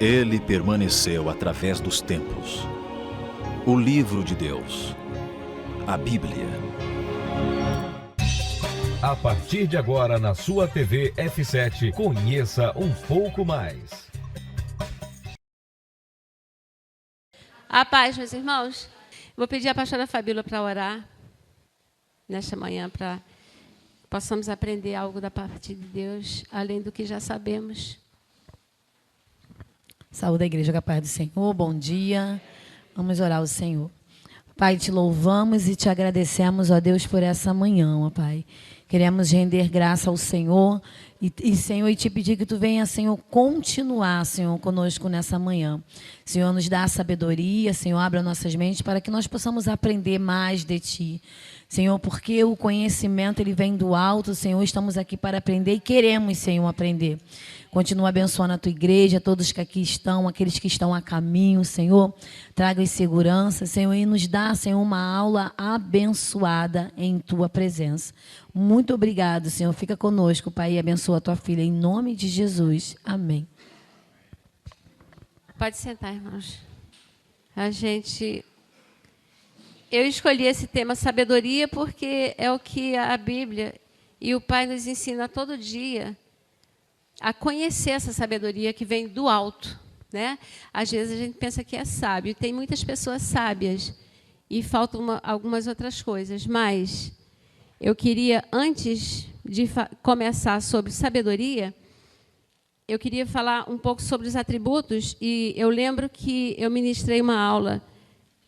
Ele permaneceu através dos tempos. O livro de Deus, a Bíblia. A partir de agora, na sua TV F7, conheça um pouco mais. A paz, meus irmãos. Vou pedir à pastora Fabíola para orar nesta manhã, para que possamos aprender algo da parte de Deus, além do que já sabemos. Saúde a igreja com a paz do Senhor, bom dia. Vamos orar ao Senhor. Pai, te louvamos e te agradecemos, ó Deus, por essa manhã, ó Pai. Queremos render graça ao Senhor Senhor, e te pedir que tu venha, Senhor, continuar, Senhor, conosco nessa manhã. Senhor, nos dá sabedoria, Senhor, abra nossas mentes para que nós possamos aprender mais de Ti. Senhor, porque o conhecimento, ele vem do alto, Senhor, estamos aqui para aprender e queremos, Senhor, aprender. Continua abençoando a Tua igreja, todos que aqui estão, aqueles que estão a caminho, Senhor. Traga segurança, Senhor, e nos dá, Senhor, uma aula abençoada em Tua presença. Muito obrigado, Senhor. Fica conosco, Pai, e abençoa a Tua filha, em nome de Jesus. Amém. Pode sentar, irmãos. Eu escolhi esse tema, sabedoria, porque é o que a Bíblia e o Pai nos ensina todo dia a conhecer essa sabedoria que vem do alto, né? Às vezes a gente pensa que é sábio, tem muitas pessoas sábias e faltam algumas outras coisas, mas eu queria, antes de começar sobre sabedoria, eu queria falar um pouco sobre os atributos, e eu lembro que eu ministrei uma aula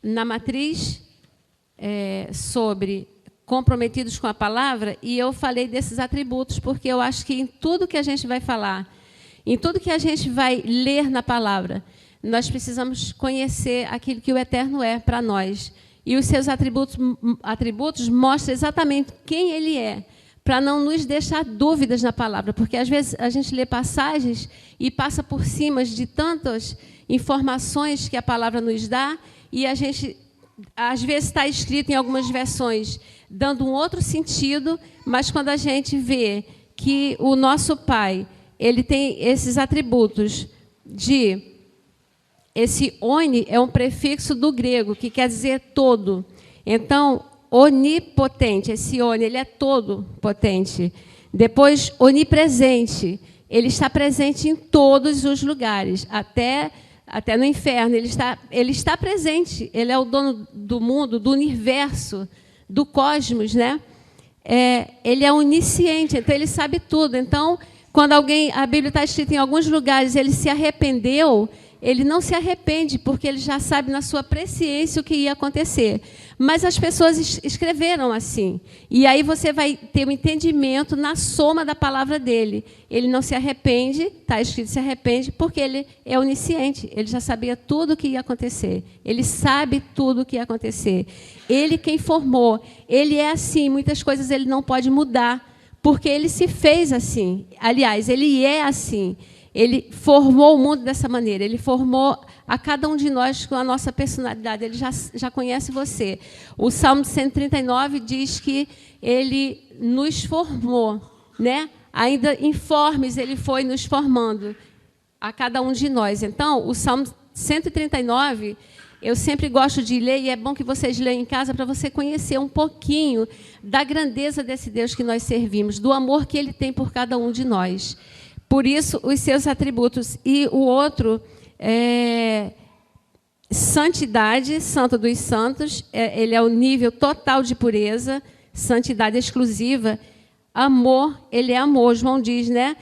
na matriz sobre comprometidos com a palavra, e eu falei desses atributos, porque eu acho que em tudo que a gente vai falar, em tudo que a gente vai ler na palavra, nós precisamos conhecer aquilo que o Eterno é para nós. E os seus atributos mostram exatamente quem Ele é, para não nos deixar dúvidas na palavra, porque às vezes a gente lê passagens e passa por cima de tantas informações que a palavra nos dá, e a gente, às vezes, está escrito em algumas versões dando um outro sentido, mas quando a gente vê que o nosso Pai, ele tem esses atributos esse oni é um prefixo do grego, que quer dizer todo. Então, onipotente, esse oni, ele é todo potente. Depois, onipresente, ele está presente em todos os lugares, até no inferno, ele está presente, ele é o dono do mundo, do universo, do cosmos, né? Ele é onisciente, então ele sabe tudo. Então, quando a Bíblia está escrita em alguns lugares, ele se arrependeu, ele não se arrepende, porque ele já sabe na sua presciência o que ia acontecer. Mas as pessoas escreveram assim. E aí você vai ter um entendimento na soma da palavra dele. Ele não se arrepende, está escrito se arrepende, porque ele é onisciente. Ele já sabia tudo o que ia acontecer. Ele sabe tudo o que ia acontecer. Ele quem formou. Ele é assim. Muitas coisas ele não pode mudar, porque ele se fez assim. Aliás, ele é assim. Ele formou o mundo dessa maneira. Ele formou a cada um de nós com a nossa personalidade. Ele já conhece você. O Salmo 139 diz que ele nos formou, né? Ainda informes, ele foi nos formando a cada um de nós. Então, o Salmo 139, eu sempre gosto de ler, e é bom que vocês leiam em casa para você conhecer um pouquinho da grandeza desse Deus que nós servimos, do amor que ele tem por cada um de nós. Por isso, os seus atributos. E o outro é santidade, santo dos santos. Ele é o nível total de pureza, santidade exclusiva. Amor, ele é amor, João diz, né?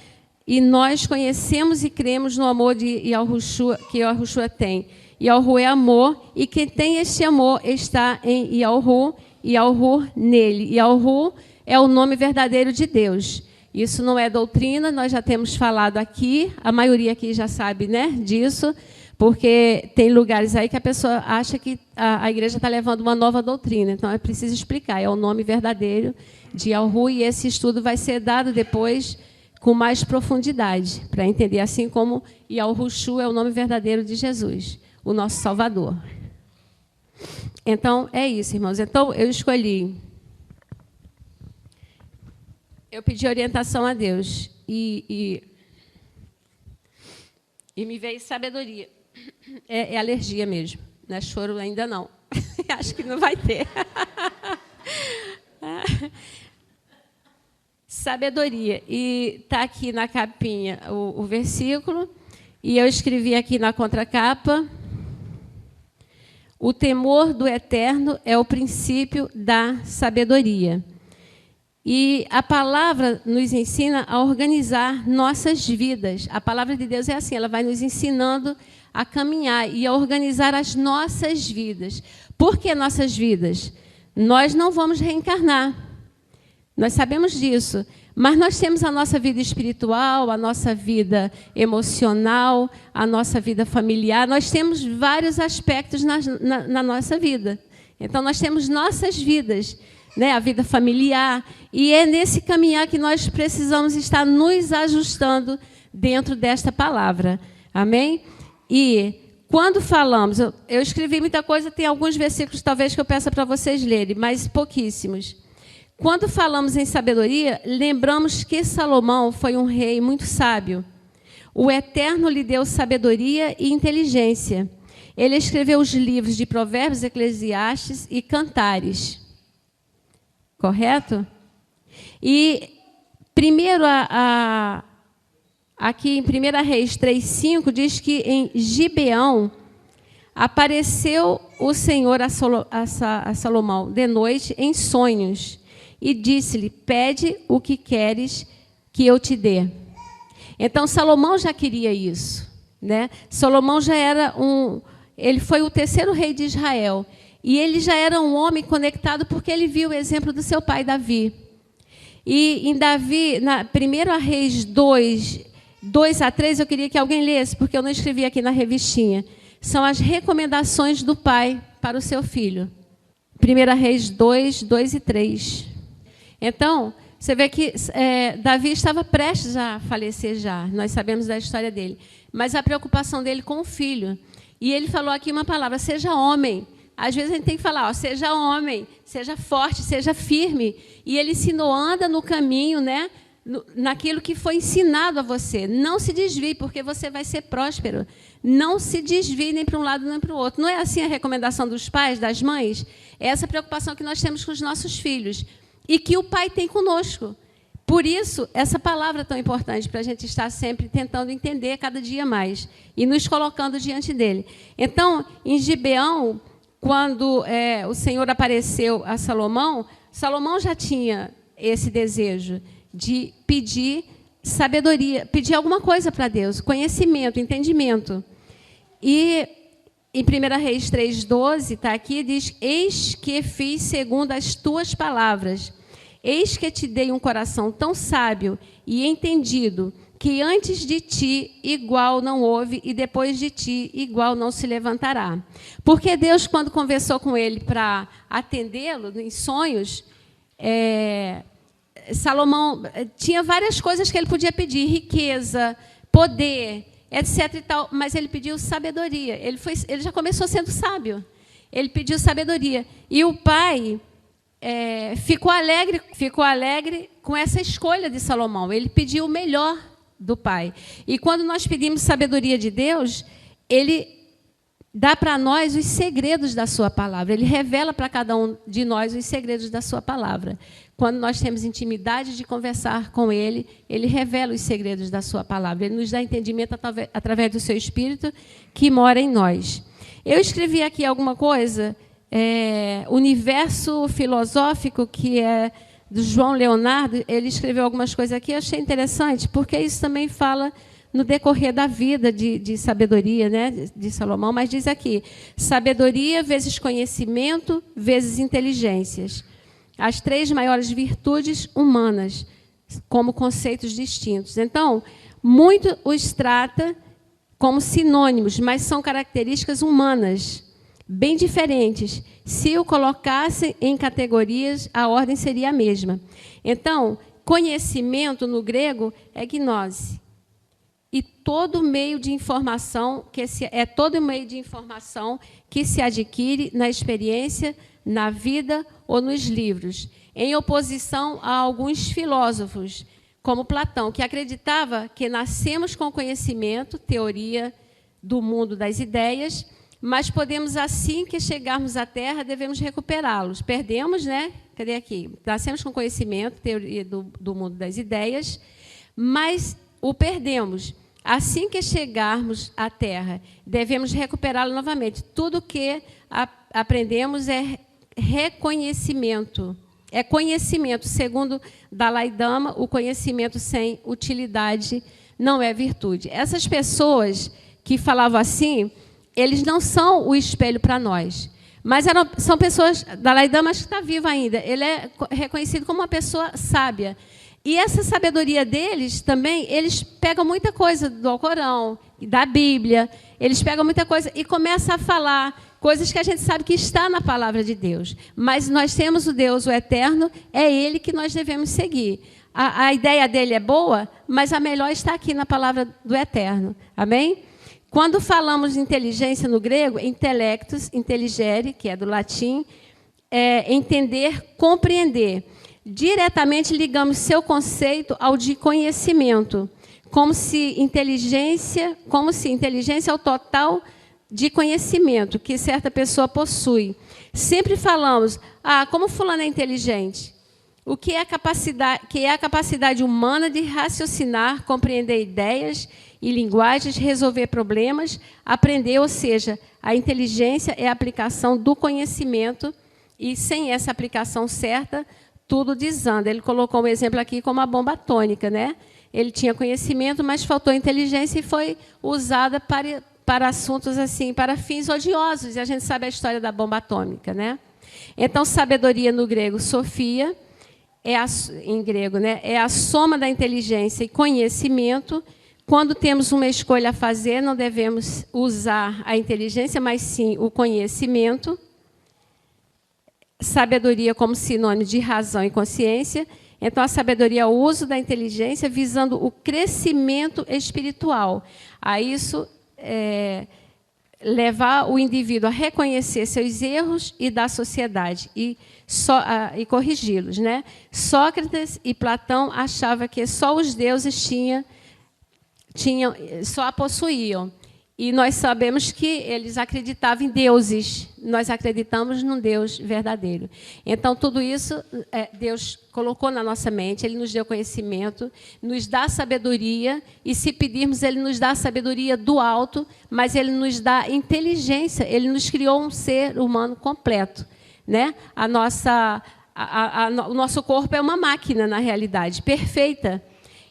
E nós conhecemos e cremos no amor de Yahushua, que Yahushua tem. Yahu é amor, e quem tem este amor está em Yahu, e Yahu nele. Yahu é o nome verdadeiro de Deus. Isso não é doutrina, nós já temos falado aqui, a maioria aqui já sabe, né, disso, porque tem lugares aí que a pessoa acha que a igreja está levando uma nova doutrina, então é preciso explicar, é o nome verdadeiro de Yahu, e esse estudo vai ser dado depois com mais profundidade, para entender, assim como Yahushua é o nome verdadeiro de Jesus, o nosso Salvador. Então, é isso, irmãos. Então, eu pedi orientação a Deus, e E me veio sabedoria. É alergia mesmo, não é choro ainda não. Acho que não vai ter. Sabedoria. E está aqui na capinha o versículo, e eu escrevi aqui na contracapa: o temor do Eterno é o princípio da sabedoria. E a palavra nos ensina a organizar nossas vidas. A palavra de Deus é assim, ela vai nos ensinando a caminhar e a organizar as nossas vidas. Por que nossas vidas? Nós não vamos reencarnar. Nós sabemos disso. Mas nós temos a nossa vida espiritual, a nossa vida emocional, a nossa vida familiar. Nós temos vários aspectos na nossa vida. Então, nós temos nossas vidas, né? A vida familiar. E é nesse caminhar que nós precisamos estar nos ajustando dentro desta palavra. Amém? E quando falamos, eu escrevi muita coisa, tem alguns versículos talvez que eu peça para vocês lerem, mas pouquíssimos. Quando falamos em sabedoria, lembramos que Salomão foi um rei muito sábio. O Eterno lhe deu sabedoria e inteligência. Ele escreveu os livros de Provérbios, Eclesiastes e Cantares. Correto? E primeiro, aqui em 1 Reis 3,5, diz que em Gibeão apareceu o Senhor a Salomão de noite em sonhos e disse-lhe: pede o que queres que eu te dê. Então, Salomão já queria isso, né? Salomão já era ele foi o 3º rei de Israel. E ele já era um homem conectado porque ele viu o exemplo do seu pai, Davi. E em Davi, na 1 Reis 2-3, eu queria que alguém lesse, porque eu não escrevi aqui na revistinha. São as recomendações do pai para o seu filho. 1 Reis 2-3. Então, você vê que Davi estava prestes a falecer já. Nós sabemos da história dele. Mas a preocupação dele com o filho. E ele falou aqui uma palavra: seja homem. Às vezes a gente tem que falar, seja homem, seja forte, seja firme. E ele ensinou, anda no caminho, né? Naquilo que foi ensinado a você. Não se desvie, porque você vai ser próspero. Não se desvie nem para um lado nem para o outro. Não é assim a recomendação dos pais, das mães? É essa preocupação que nós temos com os nossos filhos. E que o pai tem conosco. Por isso, essa palavra é tão importante para a gente estar sempre tentando entender cada dia mais e nos colocando diante dele. Então, em Gibeão, quando o Senhor apareceu a Salomão, Salomão já tinha esse desejo de pedir sabedoria, pedir alguma coisa para Deus, conhecimento, entendimento. E em 1 Reis 3,12, está aqui, diz: eis que fiz segundo as tuas palavras. Eis que te dei um coração tão sábio e entendido, que antes de ti igual não houve, e depois de ti igual não se levantará. Porque Deus, quando conversou com ele para atendê-lo em sonhos, Salomão tinha várias coisas que ele podia pedir: riqueza, poder, etc. e tal, mas ele pediu sabedoria. Ele já começou sendo sábio. Ele pediu sabedoria. E o pai ficou alegre com essa escolha de Salomão. Ele pediu o melhor do pai. E quando nós pedimos sabedoria de Deus, ele dá para nós os segredos da sua palavra. Ele revela para cada um de nós os segredos da sua palavra. Quando nós temos intimidade de conversar com ele, ele revela os segredos da sua palavra. Ele nos dá entendimento através do seu Espírito que mora em nós. Eu escrevi aqui alguma coisa, universo filosófico, que é do João Leonardo. Ele escreveu algumas coisas aqui, eu achei interessante, porque isso também fala no decorrer da vida de sabedoria, né, de Salomão. Mas diz aqui: sabedoria vezes conhecimento vezes inteligências. As 3 maiores virtudes humanas, como conceitos distintos. Então, muito os trata como sinônimos, mas são características humanas, bem diferentes. Se o colocasse em categorias, a ordem seria a mesma. Então, conhecimento no grego é gnose. E todo meio de informação que se adquire na experiência, na vida ou nos livros, em oposição a alguns filósofos, como Platão, que acreditava que nascemos com conhecimento, teoria do mundo das ideias, mas podemos, assim que chegarmos à Terra, devemos recuperá-los. Perdemos, né? Cadê aqui? Nascemos com conhecimento, teoria do mundo das ideias, mas o perdemos. Assim que chegarmos à Terra, devemos recuperá-lo novamente. Tudo que aprendemos é reconhecimento. É conhecimento. Segundo Dalai Lama, o conhecimento sem utilidade não é virtude. Essas pessoas que falavam assim, eles não são o espelho para nós. Mas são pessoas... Dalai Lama está vivo ainda. Ele é reconhecido como uma pessoa sábia. E essa sabedoria deles também, eles pegam muita coisa do Alcorão, da Bíblia, eles pegam muita coisa e começam a falar coisas que a gente sabe que está na palavra de Deus. Mas nós temos o Deus, o Eterno, é Ele que nós devemos seguir. A ideia dele é boa, mas a melhor está aqui na palavra do Eterno. Amém? Quando falamos de inteligência no grego, intelectus, intelligere, que é do latim, é entender, compreender. Diretamente ligamos seu conceito ao de conhecimento, como se inteligência é o total de conhecimento que certa pessoa possui. Sempre falamos, como fulano é inteligente. O que é a capacidade humana de raciocinar, compreender ideias e linguagens, resolver problemas, aprender, ou seja, a inteligência é a aplicação do conhecimento e sem essa aplicação certa, tudo desanda. Ele colocou um exemplo aqui como a bomba atômica, né? Ele tinha conhecimento, mas faltou inteligência e foi usada para assuntos assim, para fins odiosos. E a gente sabe a história da bomba atômica, né? Então, sabedoria no grego, sofia, em grego, né? É a soma da inteligência e conhecimento. Quando temos uma escolha a fazer, não devemos usar a inteligência, mas sim o conhecimento. Sabedoria como sinônimo de razão e consciência. Então, a sabedoria é o uso da inteligência visando o crescimento espiritual. A isso levar o indivíduo a reconhecer seus erros e da sociedade e corrigi-los, né? Sócrates e Platão achavam que só os deuses só a possuíam. E nós sabemos que eles acreditavam em deuses. Nós acreditamos num Deus verdadeiro. Então, tudo isso Deus colocou na nossa mente. Ele nos deu conhecimento, nos dá sabedoria. E, se pedirmos, Ele nos dá sabedoria do alto, mas Ele nos dá inteligência. Ele nos criou um ser humano completo, né? O nosso corpo é uma máquina, na realidade, perfeita.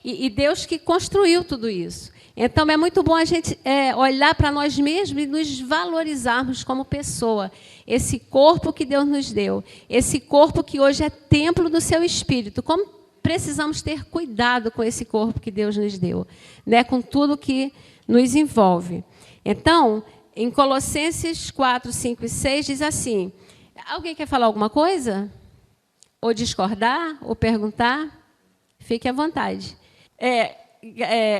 E Deus que construiu tudo isso. Então, é muito bom a gente olhar para nós mesmos e nos valorizarmos como pessoa. Esse corpo que Deus nos deu, esse corpo que hoje é templo do seu Espírito. Como precisamos ter cuidado com esse corpo que Deus nos deu, né? Com tudo que nos envolve. Então, em Colossenses 4, 5 e 6, diz assim... Alguém quer falar alguma coisa? Ou discordar? Ou perguntar? Fique à vontade.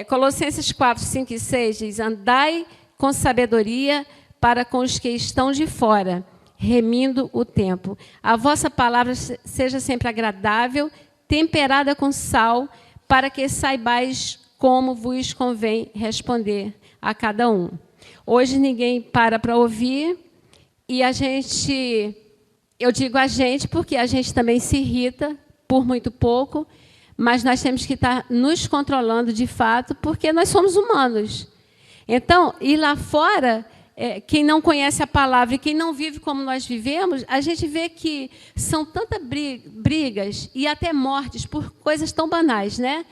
Colossenses 4, 5 e 6 diz: andai com sabedoria para com os que estão de fora, remindo o tempo. A vossa palavra seja sempre agradável, temperada com sal, para que saibais como vos convém responder a cada um. Hoje ninguém para ouvir e eu digo a gente porque a gente também se irrita por muito pouco, mas nós temos que estar nos controlando de fato, porque nós somos humanos. Então, e lá fora, quem não conhece a palavra e quem não vive como nós vivemos, a gente vê que são tantas brigas e até mortes por coisas tão banais, né?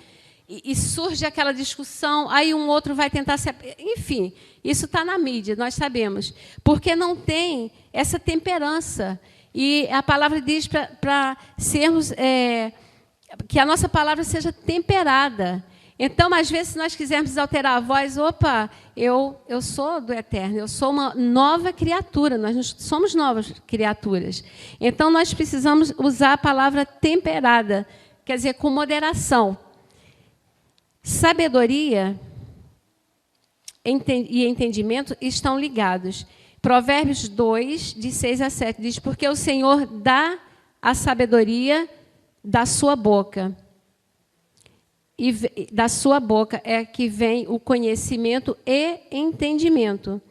E surge aquela discussão, aí um outro vai tentar se... Enfim, isso está na mídia, nós sabemos. Porque não tem essa temperança. E a palavra diz para sermos... que a nossa palavra seja temperada. Então, às vezes, se nós quisermos alterar a voz, eu sou do Eterno, eu sou uma nova criatura, nós não somos novas criaturas. Então, nós precisamos usar a palavra temperada, quer dizer, com moderação. Sabedoria e entendimento estão ligados. Provérbios 2, de 6 a 7, diz: porque o Senhor dá a sabedoria da sua boca. da sua boca é que vem o conhecimento e entendimento.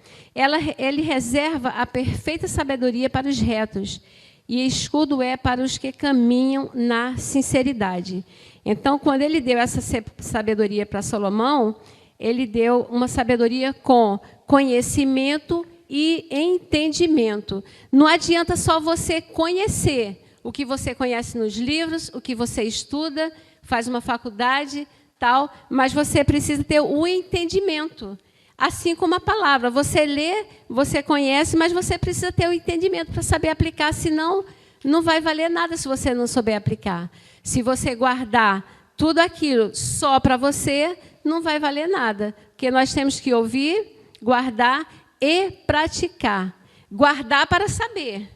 Ele reserva a perfeita sabedoria para os retos, e escudo é para os que caminham na sinceridade. Então, quando ele deu essa sabedoria para Salomão, ele deu uma sabedoria com conhecimento e entendimento. Não adianta só você conhecer o que você conhece nos livros, o que você estuda, faz uma faculdade, tal, mas você precisa ter o entendimento. Assim como a palavra, você lê, você conhece, mas você precisa ter o entendimento para saber aplicar, senão não vai valer nada se você não souber aplicar. Se você guardar tudo aquilo só para você, não vai valer nada, porque nós temos que ouvir, guardar e praticar. Guardar para saber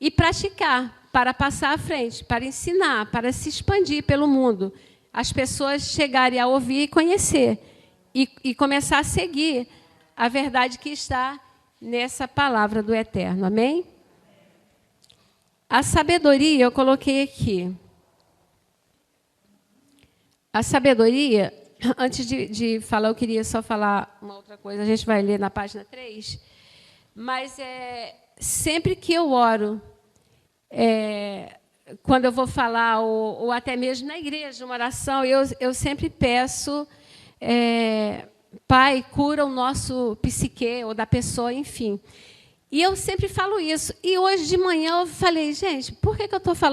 e praticar para passar à frente, para ensinar, para se expandir pelo mundo. As pessoas chegarem a ouvir e conhecer e começar a seguir a verdade que está nessa palavra do Eterno. Amém? A sabedoria, eu coloquei aqui. A sabedoria, antes de falar, eu queria só falar uma outra coisa. A gente vai ler na página 3. Mas sempre que eu oro, quando eu vou falar, ou até mesmo na igreja, uma oração, eu sempre peço, Pai, cura o nosso psique, ou da pessoa, enfim. E eu sempre falo isso. E hoje de manhã eu falei, gente, por que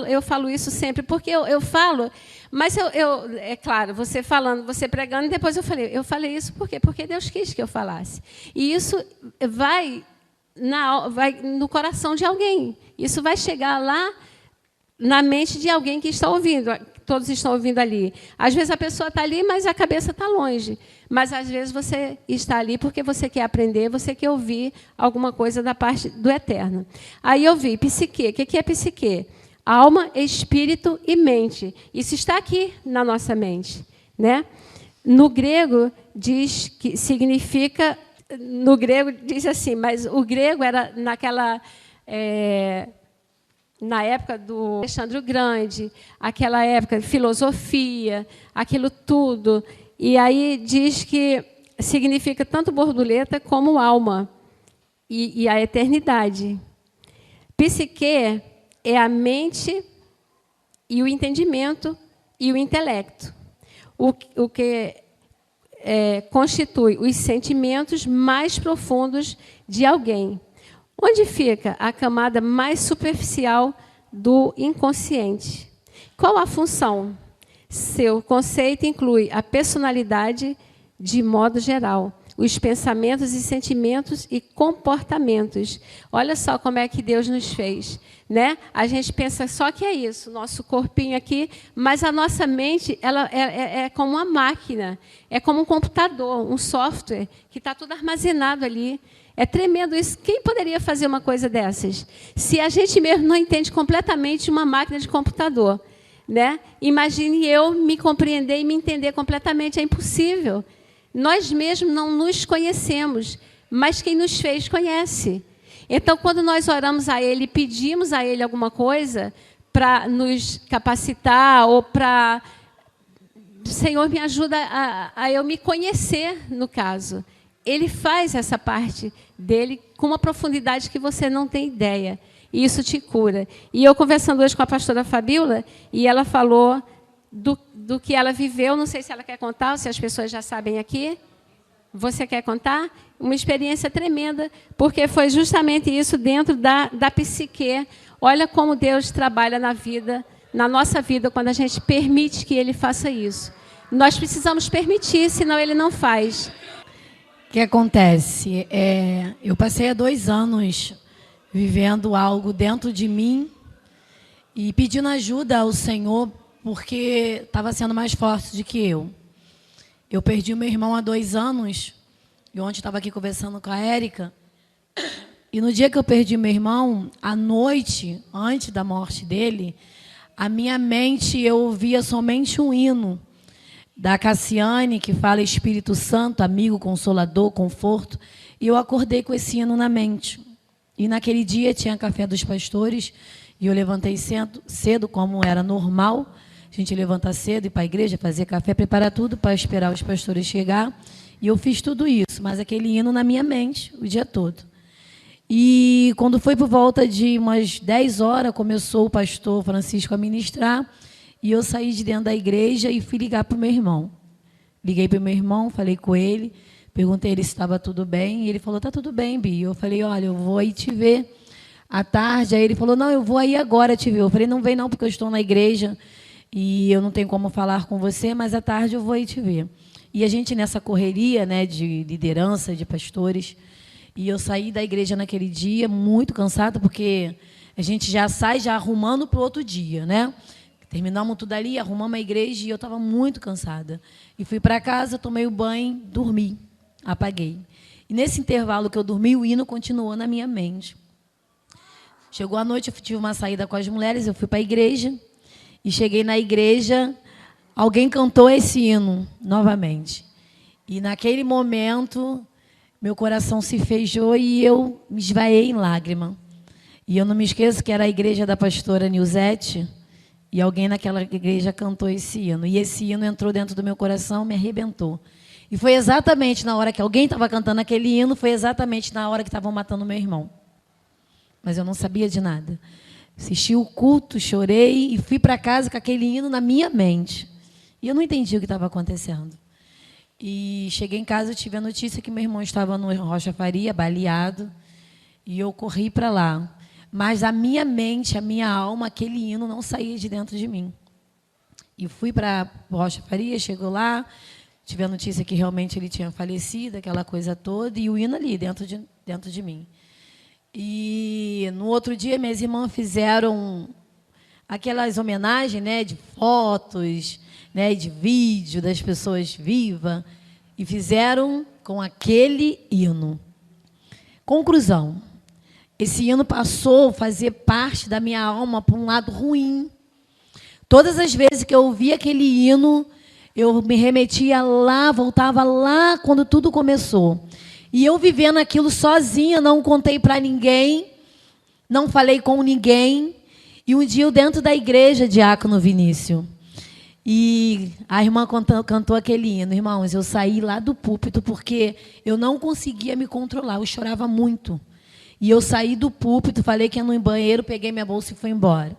eu falo isso sempre? Porque eu falo, mas é claro, você falando, você pregando, e depois eu falei isso por quê? Porque Deus quis que eu falasse. E isso vai no coração de alguém. Isso vai chegar lá na mente de alguém que está ouvindo. Todos estão ouvindo ali. Às vezes a pessoa está ali, mas a cabeça está longe. Mas às vezes você está ali porque você quer aprender, você quer ouvir alguma coisa da parte do Eterno. Aí eu vi psique. O que é psique? Alma, espírito e mente. Isso está aqui na nossa mente, né? No grego diz que significa. No grego diz assim, mas o grego era naquela. Na época do Alexandre o Grande, aquela época de filosofia, aquilo tudo. E aí diz que significa tanto borboleta como alma e a eternidade. Psique é a mente e o entendimento e o intelecto. O que constitui os sentimentos mais profundos de alguém. Onde fica a camada mais superficial do inconsciente? Qual a função? Seu conceito inclui a personalidade de modo geral, os pensamentos e sentimentos e comportamentos. Olha só como é que Deus nos fez, né? A gente pensa só que é isso, nosso corpinho aqui, mas a nossa mente ela é como uma máquina, é como um computador, um software que está tudo armazenado ali. É tremendo isso. Quem poderia fazer uma coisa dessas? Se a gente mesmo não entende completamente uma máquina de computador, né? Imagine eu me compreender e me entender completamente. É impossível. Nós mesmos não nos conhecemos, mas quem nos fez conhece. Então, quando nós oramos a Ele, pedimos a Ele alguma coisa para nos capacitar ou para... Senhor, me ajuda a eu me conhecer, no caso. Ele faz essa parte dele com uma profundidade que você não tem ideia. E isso te cura. E eu conversando hoje com a pastora Fabíola, e ela falou do que ela viveu. Não sei se ela quer contar, ou se as pessoas já sabem aqui. Você quer contar? Uma experiência tremenda, porque foi justamente isso dentro da psique. Olha como Deus trabalha na nossa vida, quando a gente permite que Ele faça isso. Nós precisamos permitir, senão Ele não faz. O que acontece? Eu passei há 2 anos vivendo algo dentro de mim e pedindo ajuda ao Senhor, porque estava sendo mais forte do que eu. Eu perdi o meu irmão há 2 anos, e ontem estava aqui conversando com a Érica, e no dia que eu perdi meu irmão, à noite, antes da morte dele, a minha mente, eu ouvia somente um hino da Cassiane, que fala Espírito Santo, amigo, consolador, conforto. E eu acordei com esse hino na mente. E naquele dia tinha café dos pastores, e eu levantei cedo, como era normal. A gente levanta cedo, ir para a igreja, fazer café, preparar tudo para esperar os pastores chegar. E eu fiz tudo isso, mas aquele hino na minha mente o dia todo. E quando foi por volta de umas 10 horas, começou o pastor Francisco a ministrar, e eu saí de dentro da igreja e fui ligar para o meu irmão. Liguei para o meu irmão, falei com ele, perguntei ele se estava tudo bem, e ele falou, está tudo bem, Bi. Eu falei, olha, eu vou aí te ver à tarde. Aí ele falou, não, eu vou aí agora te ver. Eu falei, não vem não, porque eu estou na igreja e eu não tenho como falar com você, mas à tarde eu vou aí te ver. E a gente nessa correria, né, de liderança, de pastores, e eu saí da igreja naquele dia muito cansada, porque a gente já sai já arrumando para o outro dia, né? Terminamos tudo ali, arrumamos a igreja e eu estava muito cansada. E fui para casa, tomei o banho, dormi, apaguei. E nesse intervalo que eu dormi, o hino continuou na minha mente. Chegou a noite, eu tive uma saída com as mulheres, eu fui para a igreja, e cheguei na igreja, alguém cantou esse hino novamente. E naquele momento, meu coração se fechou e eu me esvaiei em lágrima. E eu não me esqueço que era a igreja da pastora Nilzete, e alguém naquela igreja cantou esse hino. E esse hino entrou dentro do meu coração, me arrebentou. E foi exatamente na hora que alguém estava cantando aquele hino, foi exatamente na hora que estavam matando meu irmão. Mas eu não sabia de nada. Assisti o culto, chorei e fui para casa com aquele hino na minha mente. E eu não entendi o que estava acontecendo. E cheguei em casa e tive a notícia que meu irmão estava no Rocha Faria, baleado, e eu corri para lá. Mas a minha mente, a minha alma, aquele hino não saía de dentro de mim. E fui para Rocha Faria, chegou lá, tive a notícia que realmente ele tinha falecido, aquela coisa toda, e o hino ali, dentro de mim. E no outro dia, minhas irmãs fizeram aquelas homenagens, né, de fotos, né, de vídeo das pessoas vivas, e fizeram com aquele hino. Conclusão, esse hino passou a fazer parte da minha alma para um lado ruim. Todas as vezes que eu ouvia aquele hino, eu me remetia lá, voltava lá quando tudo começou. E eu vivendo aquilo sozinha, não contei para ninguém, não falei com ninguém. E um dia eu dentro da igreja, diácono Vinícius, e a irmã cantou aquele hino. Irmãos, eu saí lá do púlpito porque eu não conseguia me controlar, eu chorava muito. E eu saí do púlpito, falei que ia no banheiro, peguei minha bolsa e fui embora.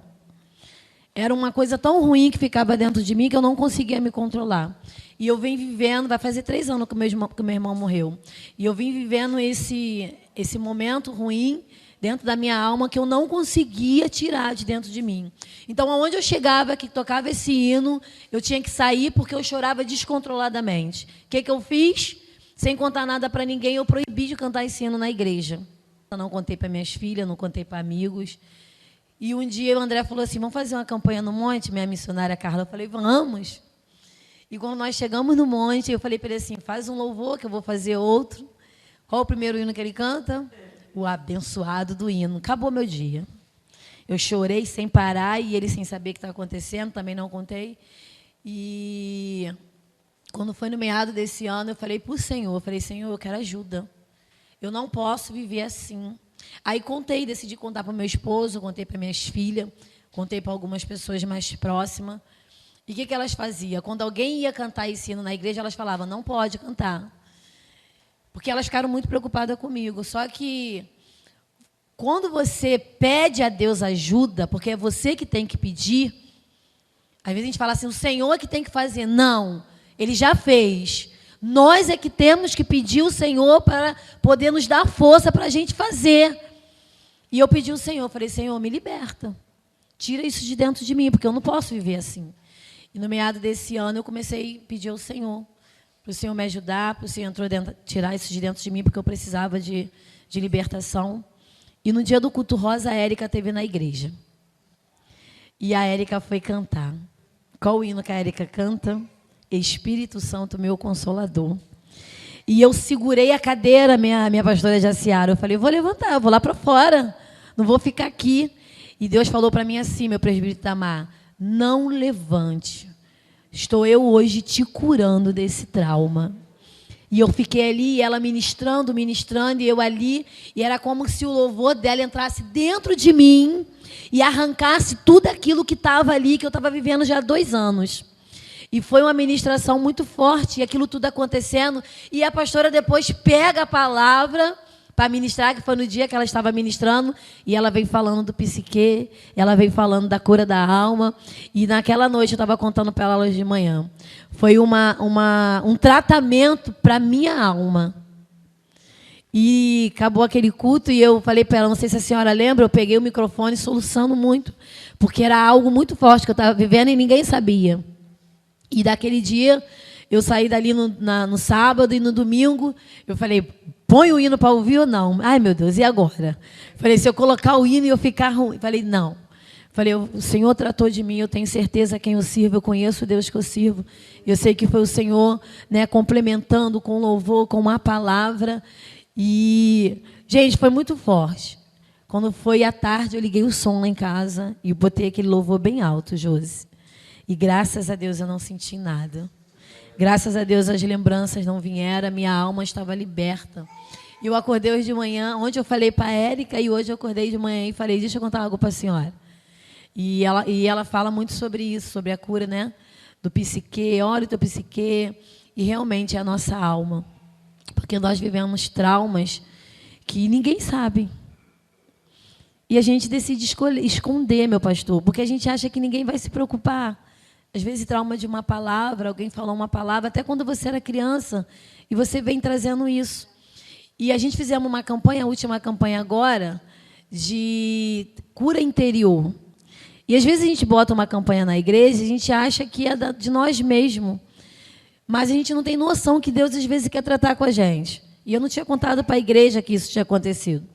Era uma coisa tão ruim que ficava dentro de mim que eu não conseguia me controlar. E eu vim vivendo, vai fazer 3 anos que meu irmão morreu. E eu vim vivendo esse momento ruim dentro da minha alma que eu não conseguia tirar de dentro de mim. Então, aonde eu chegava, que tocava esse hino, eu tinha que sair porque eu chorava descontroladamente. O que eu fiz? Sem contar nada para ninguém, eu proibi de cantar esse hino na igreja. Eu não contei para minhas filhas, não contei para amigos. E um dia o André falou assim, vamos fazer uma campanha no monte, minha missionária Carla. Eu falei, vamos. E quando nós chegamos no monte, eu falei para ele assim, faz um louvor que eu vou fazer outro. Qual o primeiro hino que ele canta? O abençoado do hino. Acabou meu dia. Eu chorei sem parar e ele sem saber o que está acontecendo, também não contei. E quando foi no meado desse ano, eu falei para o Senhor, Senhor, eu quero ajuda. Eu não posso viver assim. Aí contei, decidi contar para o meu esposo, contei para minhas filhas, contei para algumas pessoas mais próximas. E o que elas faziam? Quando alguém ia cantar esse hino na igreja, elas falavam, não pode cantar. Porque elas ficaram muito preocupadas comigo. Só que, quando você pede a Deus ajuda, porque é você que tem que pedir, às vezes a gente fala assim, o Senhor é que tem que fazer. Não, Ele já fez. Nós é que temos que pedir o Senhor para poder nos dar força para a gente fazer. E eu pedi ao Senhor, falei, Senhor, me liberta. Tira isso de dentro de mim, porque eu não posso viver assim. E no meado desse ano, eu comecei a pedir ao Senhor, para o Senhor me ajudar, para o Senhor tirar isso de dentro de mim, porque eu precisava de libertação. E no dia do culto rosa, a Érica esteve na igreja. E a Érica foi cantar. Qual o hino que a Érica canta? Espírito Santo, meu Consolador. E eu segurei a cadeira, minha pastora Jaciara. Eu falei, vou levantar, eu vou lá para fora, não vou ficar aqui. E Deus falou para mim assim, meu presbítero Itamar, não levante. Estou eu hoje te curando desse trauma. E eu fiquei ali, e ela ministrando, e eu ali, e era como se o louvor dela entrasse dentro de mim e arrancasse tudo aquilo que estava ali, que eu estava vivendo já há 2 anos. E foi uma ministração muito forte, e aquilo tudo acontecendo, e a pastora depois pega a palavra para ministrar, que foi no dia que ela estava ministrando, e ela veio falando do psique, ela veio falando da cura da alma, e naquela noite eu estava contando para ela hoje de manhã. Foi um tratamento para a minha alma. E acabou aquele culto, e eu falei para ela, não sei se a senhora lembra, eu peguei o microfone soluçando muito, porque era algo muito forte que eu estava vivendo e ninguém sabia. E daquele dia, eu saí dali no sábado e no domingo, eu falei, põe o hino para ouvir ou não? Ai, meu Deus, e agora? Falei, se eu colocar o hino e eu ficar ruim. Falei, não. Falei, o Senhor tratou de mim, eu tenho certeza quem eu sirvo, eu conheço o Deus que eu sirvo. Eu sei que foi o Senhor, né, complementando com louvor, com uma palavra. E, gente, foi muito forte. Quando foi à tarde, eu liguei o som lá em casa e botei aquele louvor bem alto, Josi. E graças a Deus eu não senti nada. Graças a Deus as lembranças não vieram, a minha alma estava liberta. E eu acordei hoje de manhã, ontem eu falei para a Érica, e hoje eu acordei de manhã e falei, deixa eu contar algo para a senhora. E ela fala muito sobre isso, sobre a cura, né? Do psique, olha o teu psique, e realmente é a nossa alma. Porque nós vivemos traumas que ninguém sabe. E a gente decide esconder, meu pastor, porque a gente acha que ninguém vai se preocupar. Às vezes, trauma de uma palavra, alguém falou uma palavra, até quando você era criança, e você vem trazendo isso. E a gente fizemos uma campanha, a última campanha agora, de cura interior. E às vezes a gente bota uma campanha na igreja e a gente acha que é de nós mesmos. Mas a gente não tem noção que Deus às vezes quer tratar com a gente. E eu não tinha contado para a igreja que isso tinha acontecido.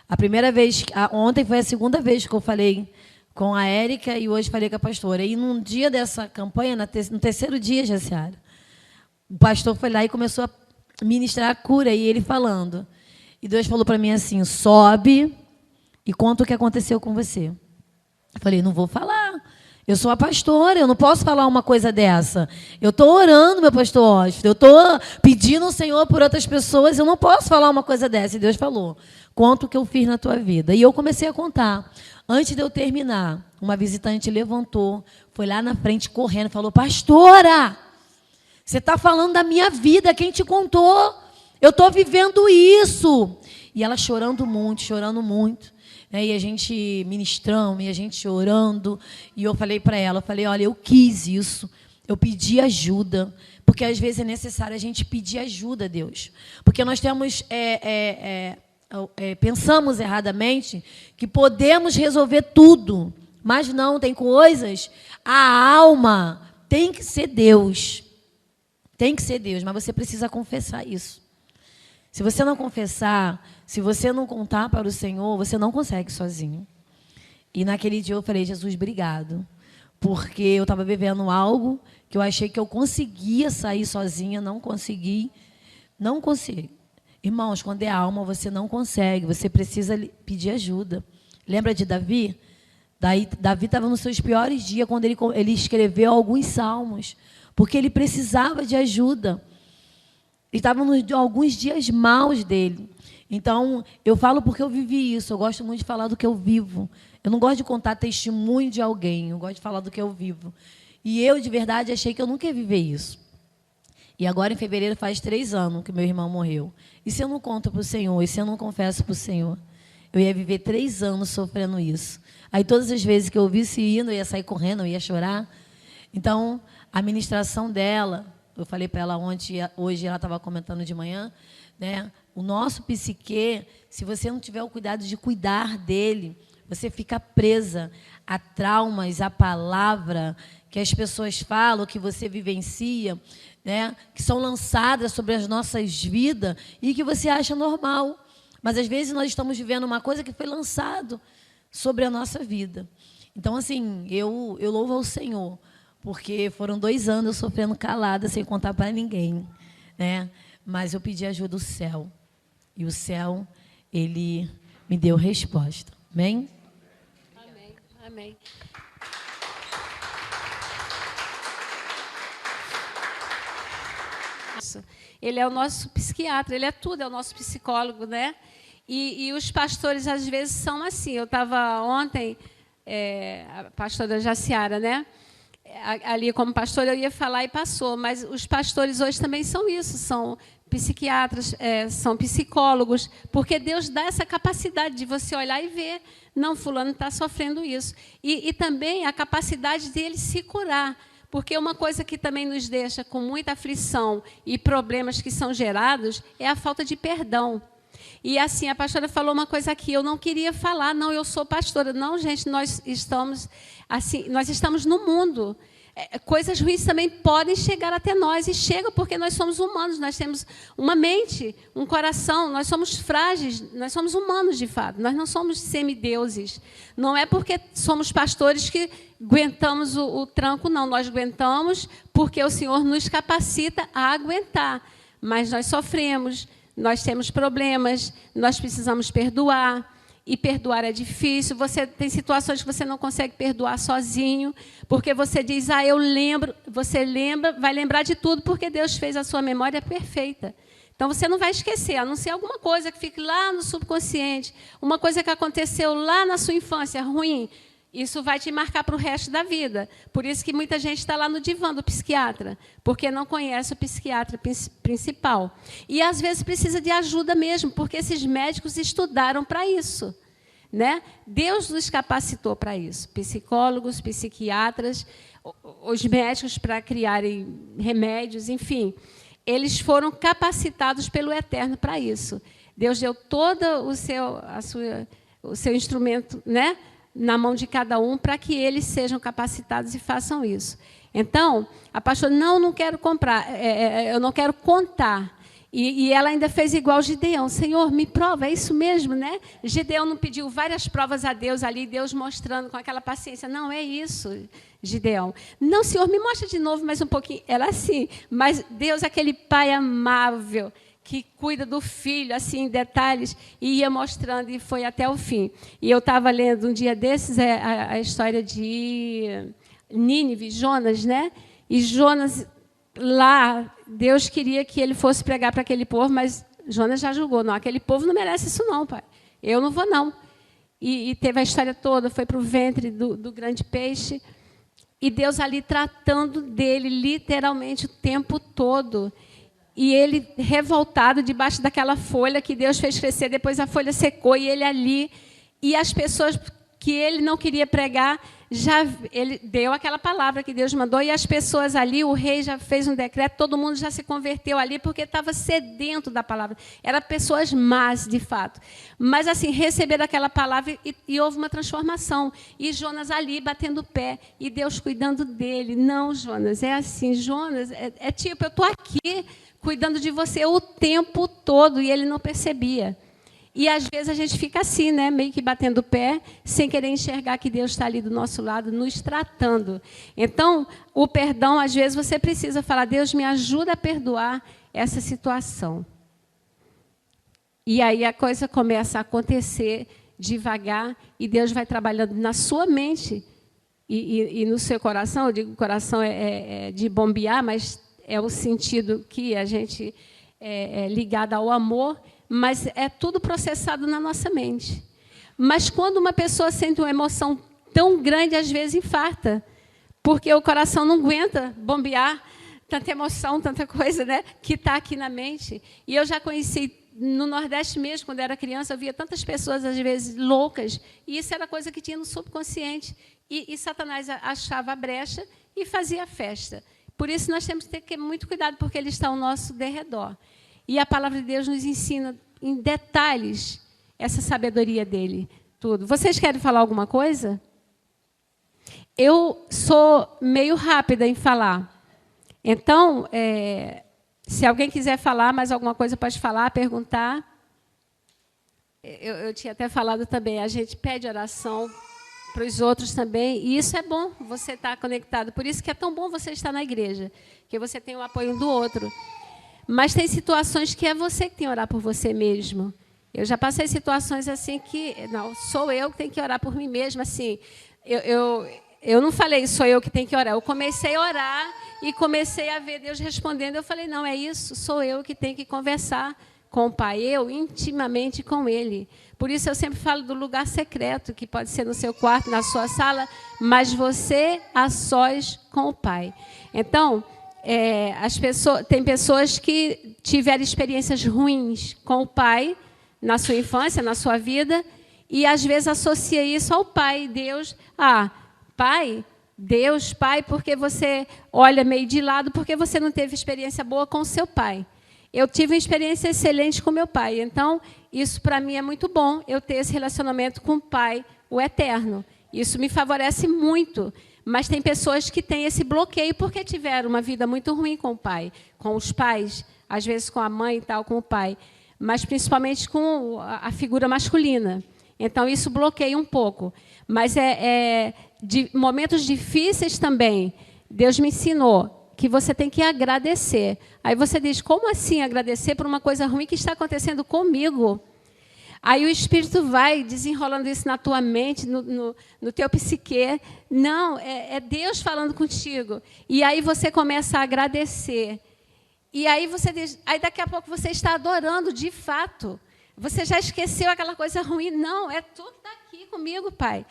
A primeira vez, ontem foi a segunda vez que eu falei com a Érica e hoje falei com a pastora. E num dia dessa campanha, no terceiro dia, Jaciara, o pastor foi lá e começou a ministrar a cura, e ele falando. E Deus falou para mim assim, sobe e conta o que aconteceu com você. Eu falei, não vou falar. Eu sou a pastora, eu não posso falar uma coisa dessa. Eu estou orando, meu pastor Oscar. Eu estou pedindo ao Senhor por outras pessoas, eu não posso falar uma coisa dessa. E Deus falou, conta o que eu fiz na tua vida. E eu comecei a contar. Antes de eu terminar, uma visitante levantou, foi lá na frente correndo, falou, pastora, você está falando da minha vida, quem te contou? Eu estou vivendo isso. E ela chorando muito. E a gente ministrando, e a gente orando. E eu falei para ela, olha, eu quis isso, eu pedi ajuda, porque às vezes é necessário a gente pedir ajuda a Deus. Porque nós temos... pensamos erradamente que podemos resolver tudo, mas não, tem coisas, a alma tem que ser Deus, mas você precisa confessar isso. Se você não confessar, se você não contar para o Senhor, você não consegue sozinho. E naquele dia eu falei, Jesus, obrigado, porque eu estava vivendo algo que eu achei que eu conseguia sair sozinha, não consegui. Irmãos, quando é alma, você não consegue, você precisa pedir ajuda. Lembra de Davi? Davi estava nos seus piores dias, quando ele escreveu alguns salmos, porque ele precisava de ajuda. Ele estava nos alguns dias maus dele. Então, eu falo porque eu vivi isso, eu gosto muito de falar do que eu vivo. Eu não gosto de contar testemunho de alguém, eu gosto de falar do que eu vivo. E eu, de verdade, achei que eu nunca ia viver isso. E agora, em fevereiro, faz 3 anos que meu irmão morreu. E se eu não conto para o Senhor, e se eu não confesso para o Senhor, eu ia viver 3 anos sofrendo isso. Aí, todas as vezes que eu ouvisse hino, eu ia sair correndo, eu ia chorar. Então, a ministração dela, eu falei para ela ontem, hoje ela estava comentando de manhã, né? O nosso psique, se você não tiver o cuidado de cuidar dele, você fica presa a traumas, a palavra que as pessoas falam, que você vivencia, né, que são lançadas sobre as nossas vidas e que você acha normal. Mas, às vezes, nós estamos vivendo uma coisa que foi lançado sobre a nossa vida. Então, assim, eu louvo ao Senhor, porque foram 2 anos eu sofrendo calada, sem contar para ninguém, né? Mas eu pedi ajuda do céu. E o céu, ele me deu resposta. Amém? Amém. Amém. isso. Ele é o nosso psiquiatra, ele é tudo, é o nosso psicólogo, né? E os pastores, às vezes, são assim. Eu estava ontem, a pastora Jaciara, né? Ali como pastor eu ia falar e passou, mas os pastores hoje também são isso, são psiquiatras, são psicólogos, porque Deus dá essa capacidade de você olhar e ver, não, fulano está sofrendo isso. E também a capacidade de ele se curar, porque uma coisa que também nos deixa com muita aflição e problemas que são gerados é a falta de perdão. E assim, a pastora falou uma coisa aqui, eu não queria falar, não, eu sou pastora. Não, gente, nós estamos no mundo. Coisas ruins também podem chegar até nós, e chegam porque nós somos humanos, nós temos uma mente, um coração, nós somos frágeis, nós somos humanos de fato, nós não somos semideuses. Não é porque somos pastores que aguentamos o tranco, não, nós aguentamos porque o Senhor nos capacita a aguentar, mas nós sofremos, nós temos problemas, nós precisamos perdoar, e perdoar é difícil. Você tem situações que você não consegue perdoar sozinho, porque você diz, eu lembro, você lembra, vai lembrar de tudo, porque Deus fez a sua memória perfeita. Então, você não vai esquecer, a não ser alguma coisa que fique lá no subconsciente, uma coisa que aconteceu lá na sua infância, ruim. Isso vai te marcar para o resto da vida. Por isso que muita gente está lá no divã do psiquiatra, porque não conhece o psiquiatra principal. E, às vezes, precisa de ajuda mesmo, porque esses médicos estudaram para isso, né? Deus nos capacitou para isso. Psicólogos, psiquiatras, os médicos para criarem remédios, enfim. Eles foram capacitados pelo Eterno para isso. Deus deu todo o seu instrumento, né, na mão de cada um, para que eles sejam capacitados e façam isso. Então, a pastora, não quero comprar, eu não quero contar. E ela ainda fez igual Gideão, Senhor, me prova, é isso mesmo, né? Gideão não pediu várias provas a Deus ali, Deus mostrando com aquela paciência, não, é isso, Gideão. Não, Senhor, me mostra de novo mais um pouquinho. Ela assim, mas Deus, aquele pai amável, que cuida do filho, assim, em detalhes, e ia mostrando, e foi até o fim. E eu estava lendo um dia desses a história de Nínive, Jonas, né? E Jonas, lá, Deus queria que ele fosse pregar para aquele povo, mas Jonas já julgou, não, aquele povo não merece isso não, pai. Eu não vou, não. E teve a história toda, foi para o ventre do grande peixe, e Deus ali tratando dele, literalmente, o tempo todo. E ele revoltado debaixo daquela folha que Deus fez crescer, depois a folha secou e ele ali, e as pessoas que ele não queria pregar, ele deu aquela palavra que Deus mandou, e as pessoas ali, o rei já fez um decreto, todo mundo já se converteu ali, porque estava sedento da palavra. Eram pessoas más, de fato. Mas, assim, receberam aquela palavra e houve uma transformação. E Jonas ali, batendo o pé, e Deus cuidando dele. Não, Jonas, é assim, Jonas, é tipo, eu estou aqui, cuidando de você o tempo todo, e ele não percebia. E, às vezes, a gente fica assim, né, meio que batendo o pé, sem querer enxergar que Deus está ali do nosso lado, nos tratando. Então, o perdão, às vezes, você precisa falar, Deus, me ajuda a perdoar essa situação. E aí a coisa começa a acontecer devagar, e Deus vai trabalhando na sua mente e no seu coração. Eu digo coração é de bombear, mas é o sentido que a gente é ligado ao amor, mas é tudo processado na nossa mente. Mas quando uma pessoa sente uma emoção tão grande, às vezes infarta, porque o coração não aguenta bombear tanta emoção, tanta coisa, né, que está aqui na mente. E eu já conheci no Nordeste mesmo, quando era criança, eu via tantas pessoas, às vezes, loucas, e isso era coisa que tinha no subconsciente. E Satanás achava a brecha e fazia festa. Por isso, nós temos que ter muito cuidado, porque ele está ao nosso derredor. E a palavra de Deus nos ensina em detalhes essa sabedoria dele, tudo. Vocês querem falar alguma coisa? Eu sou meio rápida em falar. Então, se alguém quiser falar mais alguma coisa, pode falar, perguntar. Eu tinha até falado também, a gente pede oração para os outros também, e isso é bom, você estar conectado. Por isso que é tão bom você estar na igreja, que você tem o apoio do outro. Mas tem situações que é você que tem que orar por você mesmo. Eu já passei situações assim que, não, sou eu que tenho que orar por mim mesma. Assim, eu não falei, sou eu que tenho que orar. Eu comecei a orar e comecei a ver Deus respondendo. Eu falei, não, é isso, sou eu que tenho que conversar com o Pai, eu intimamente com Ele. Por isso eu sempre falo do lugar secreto, que pode ser no seu quarto, na sua sala, mas você a sós com o Pai. Então, tem pessoas que tiveram experiências ruins com o Pai na sua infância, na sua vida, e às vezes associa isso ao Pai, Deus. Pai, Deus, Pai, porque você olha meio de lado, porque você não teve experiência boa com o seu pai. Eu tive uma experiência excelente com meu pai, então isso para mim é muito bom, eu ter esse relacionamento com o Pai, o Eterno. Isso me favorece muito, mas tem pessoas que têm esse bloqueio porque tiveram uma vida muito ruim com o pai, com os pais, às vezes com a mãe e tal, com o pai, mas principalmente com a figura masculina. Então isso bloqueia um pouco. Mas de momentos difíceis também, Deus me ensinou que você tem que agradecer. Aí você diz, como assim agradecer por uma coisa ruim que está acontecendo comigo? Aí o Espírito vai desenrolando isso na tua mente, no teu psique. Não, é Deus falando contigo. E aí você começa a agradecer. E aí você diz, aí daqui a pouco você está adorando de fato. Você já esqueceu aquela coisa ruim. Não, tudo está aqui comigo, Pai.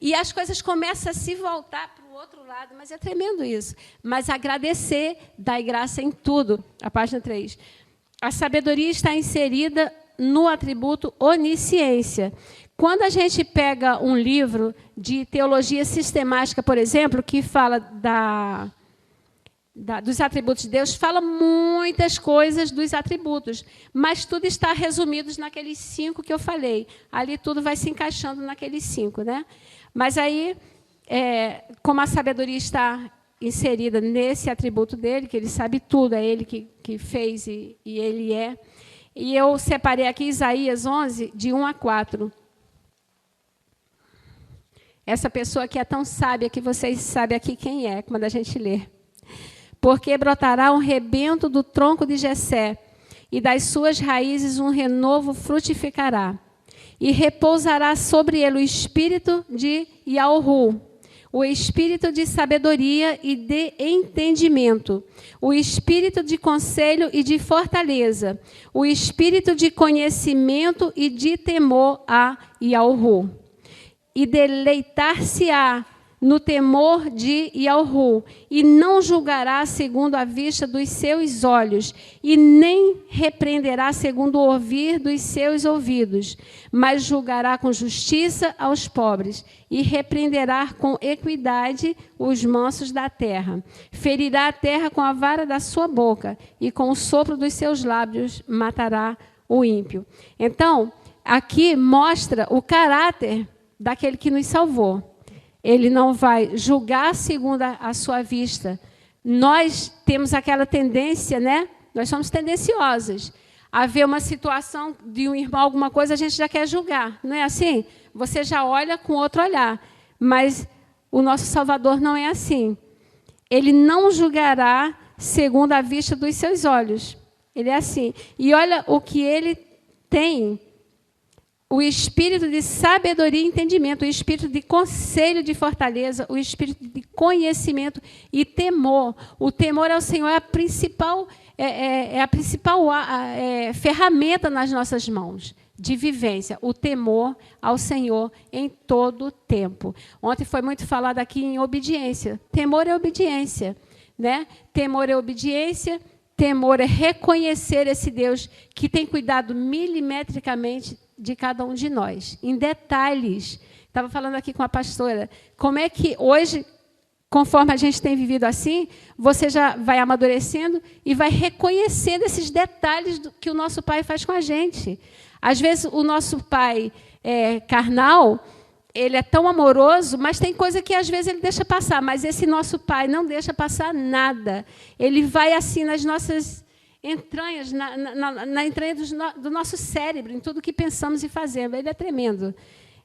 E as coisas começam a se voltar para o outro lado, mas é tremendo isso. Mas agradecer, dai graça em tudo. A página 3. A sabedoria está inserida no atributo onisciência. Quando a gente pega um livro de teologia sistemática, por exemplo, que fala dos atributos de Deus, fala muitas coisas dos atributos, mas tudo está resumido naqueles 5 que eu falei. Ali tudo vai se encaixando naqueles 5, né? Mas aí, como a sabedoria está inserida nesse atributo dele, que ele sabe tudo, é ele que fez e ele é. E eu separei aqui Isaías 11, de 1 a 4. Essa pessoa que é tão sábia que vocês sabem aqui quem é, quando a gente lê. Porque brotará um rebento do tronco de Jessé, e das suas raízes um renovo frutificará. E repousará sobre ele o espírito de Yahu, o espírito de sabedoria e de entendimento, o espírito de conselho e de fortaleza, o espírito de conhecimento e de temor a Yahu. E deleitar-se-á no temor de Yahu, e não julgará segundo a vista dos seus olhos, e nem repreenderá segundo o ouvir dos seus ouvidos, mas julgará com justiça aos pobres, e repreenderá com equidade os mansos da terra. Ferirá a terra com a vara da sua boca, e com o sopro dos seus lábios matará o ímpio. Então, aqui mostra o caráter daquele que nos salvou. Ele não vai julgar segundo a sua vista. Nós temos aquela tendência, né? Nós somos tendenciosas. A ver uma situação de um irmão, alguma coisa, a gente já quer julgar. Não é assim? Você já olha com outro olhar. Mas o nosso Salvador não é assim. Ele não julgará segundo a vista dos seus olhos. Ele é assim. E olha o que ele tem. O espírito de sabedoria e entendimento, o espírito de conselho, de fortaleza, o espírito de conhecimento e temor. O temor ao Senhor é a principal, ferramenta nas nossas mãos de vivência. O temor ao Senhor em todo o tempo. Ontem foi muito falado aqui em obediência. Temor é obediência, né? Temor é obediência. Temor é reconhecer esse Deus que tem cuidado milimetricamente de cada um de nós, em detalhes. Estava falando aqui com a pastora, como é que hoje, conforme a gente tem vivido assim, você já vai amadurecendo e vai reconhecendo esses detalhes que o nosso Pai faz com a gente. Às vezes, o nosso Pai carnal, ele é tão amoroso, mas tem coisa que às vezes ele deixa passar, mas esse nosso Pai não deixa passar nada. Ele vai assim nas nossas entranhas, na entranha do nosso cérebro, em tudo que pensamos e fazemos. Ele é tremendo.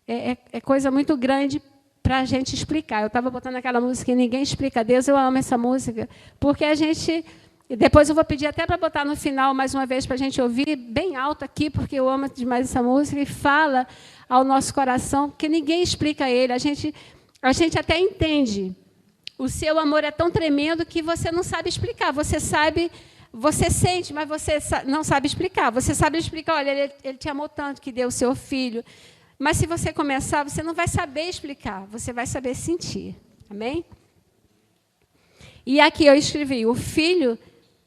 É coisa muito grande para a gente explicar. Eu estava botando aquela música e ninguém explica Deus. Eu amo essa música, porque a gente... Depois eu vou pedir até para botar no final, mais uma vez, para a gente ouvir bem alto aqui, porque eu amo demais essa música, e fala ao nosso coração, porque ninguém explica ele. A gente a gente até entende. O seu amor é tão tremendo que você não sabe explicar. Você sente, mas você não sabe explicar. Você sabe explicar, olha, ele te amou tanto que deu o seu filho. Mas se você começar, você não vai saber explicar, você vai saber sentir. Amém? E aqui eu escrevi, o filho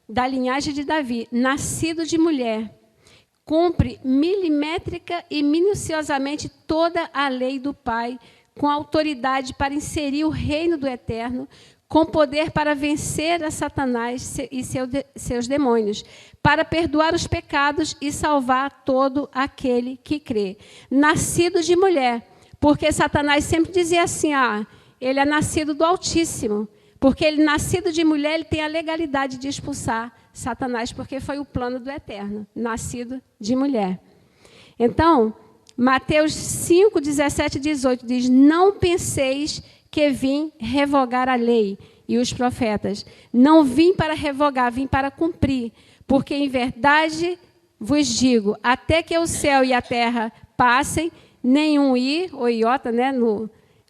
da linhagem de Davi, nascido de mulher, cumpre milimétrica e minuciosamente toda a lei do Pai, com autoridade para inserir o reino do Eterno, com poder para vencer a Satanás e seus demônios, para perdoar os pecados e salvar todo aquele que crê. Nascido de mulher, porque Satanás sempre dizia assim, ele é nascido do Altíssimo, porque ele, nascido de mulher, ele tem a legalidade de expulsar Satanás, porque foi o plano do Eterno, nascido de mulher. Então, Mateus 5, 17 e 18 diz, não penseis que vim revogar a lei e os profetas. Não vim para revogar, vim para cumprir. Porque, em verdade, vos digo, até que o céu e a terra passem, nenhum i, ou iota, né,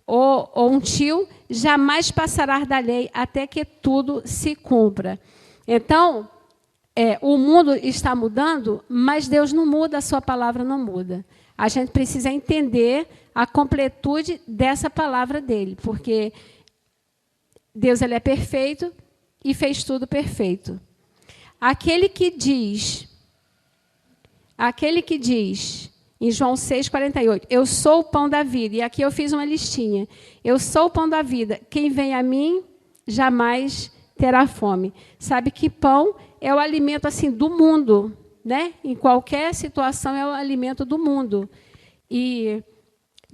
ou um tio, jamais passará da lei, até que tudo se cumpra. Então, o mundo está mudando, mas Deus não muda, a sua palavra não muda. A gente precisa entender a completude dessa palavra dele, porque Deus ele é perfeito e fez tudo perfeito. Aquele que diz em João 6,48, eu sou o pão da vida, e aqui eu fiz uma listinha, eu sou o pão da vida, quem vem a mim jamais terá fome. Sabe que pão é o alimento assim, do mundo, né? Em qualquer situação é o alimento do mundo. E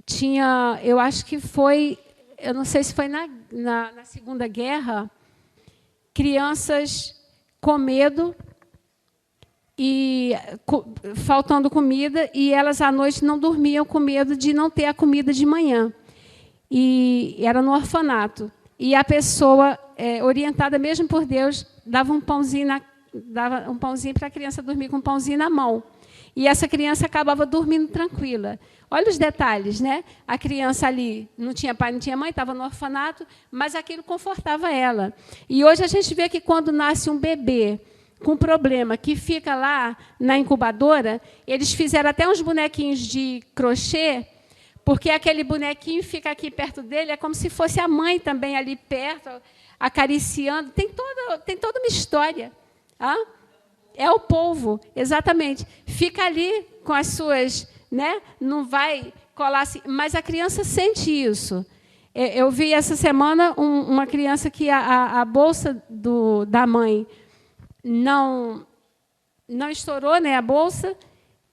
tinha, eu acho que foi, eu não sei se foi na Segunda Guerra, crianças com medo e faltando comida, e elas à noite não dormiam com medo de não ter a comida de manhã. E era no orfanato. E a pessoa, orientada mesmo por Deus, dava um pãozinho para a criança dormir com um pãozinho na mão. E essa criança acabava dormindo tranquila. Olha os detalhes, né? A criança ali não tinha pai, não tinha mãe, estava no orfanato, mas aquilo confortava ela. E hoje a gente vê que quando nasce um bebê com problema, que fica lá na incubadora, eles fizeram até uns bonequinhos de crochê, porque aquele bonequinho fica aqui perto dele, é como se fosse a mãe também ali perto, acariciando. Tem toda uma história. É o polvo, exatamente. Fica ali com as suas, né? Não vai colar assim, mas a criança sente isso. Eu vi essa semana uma criança que a bolsa da mãe não estourou, né, a bolsa,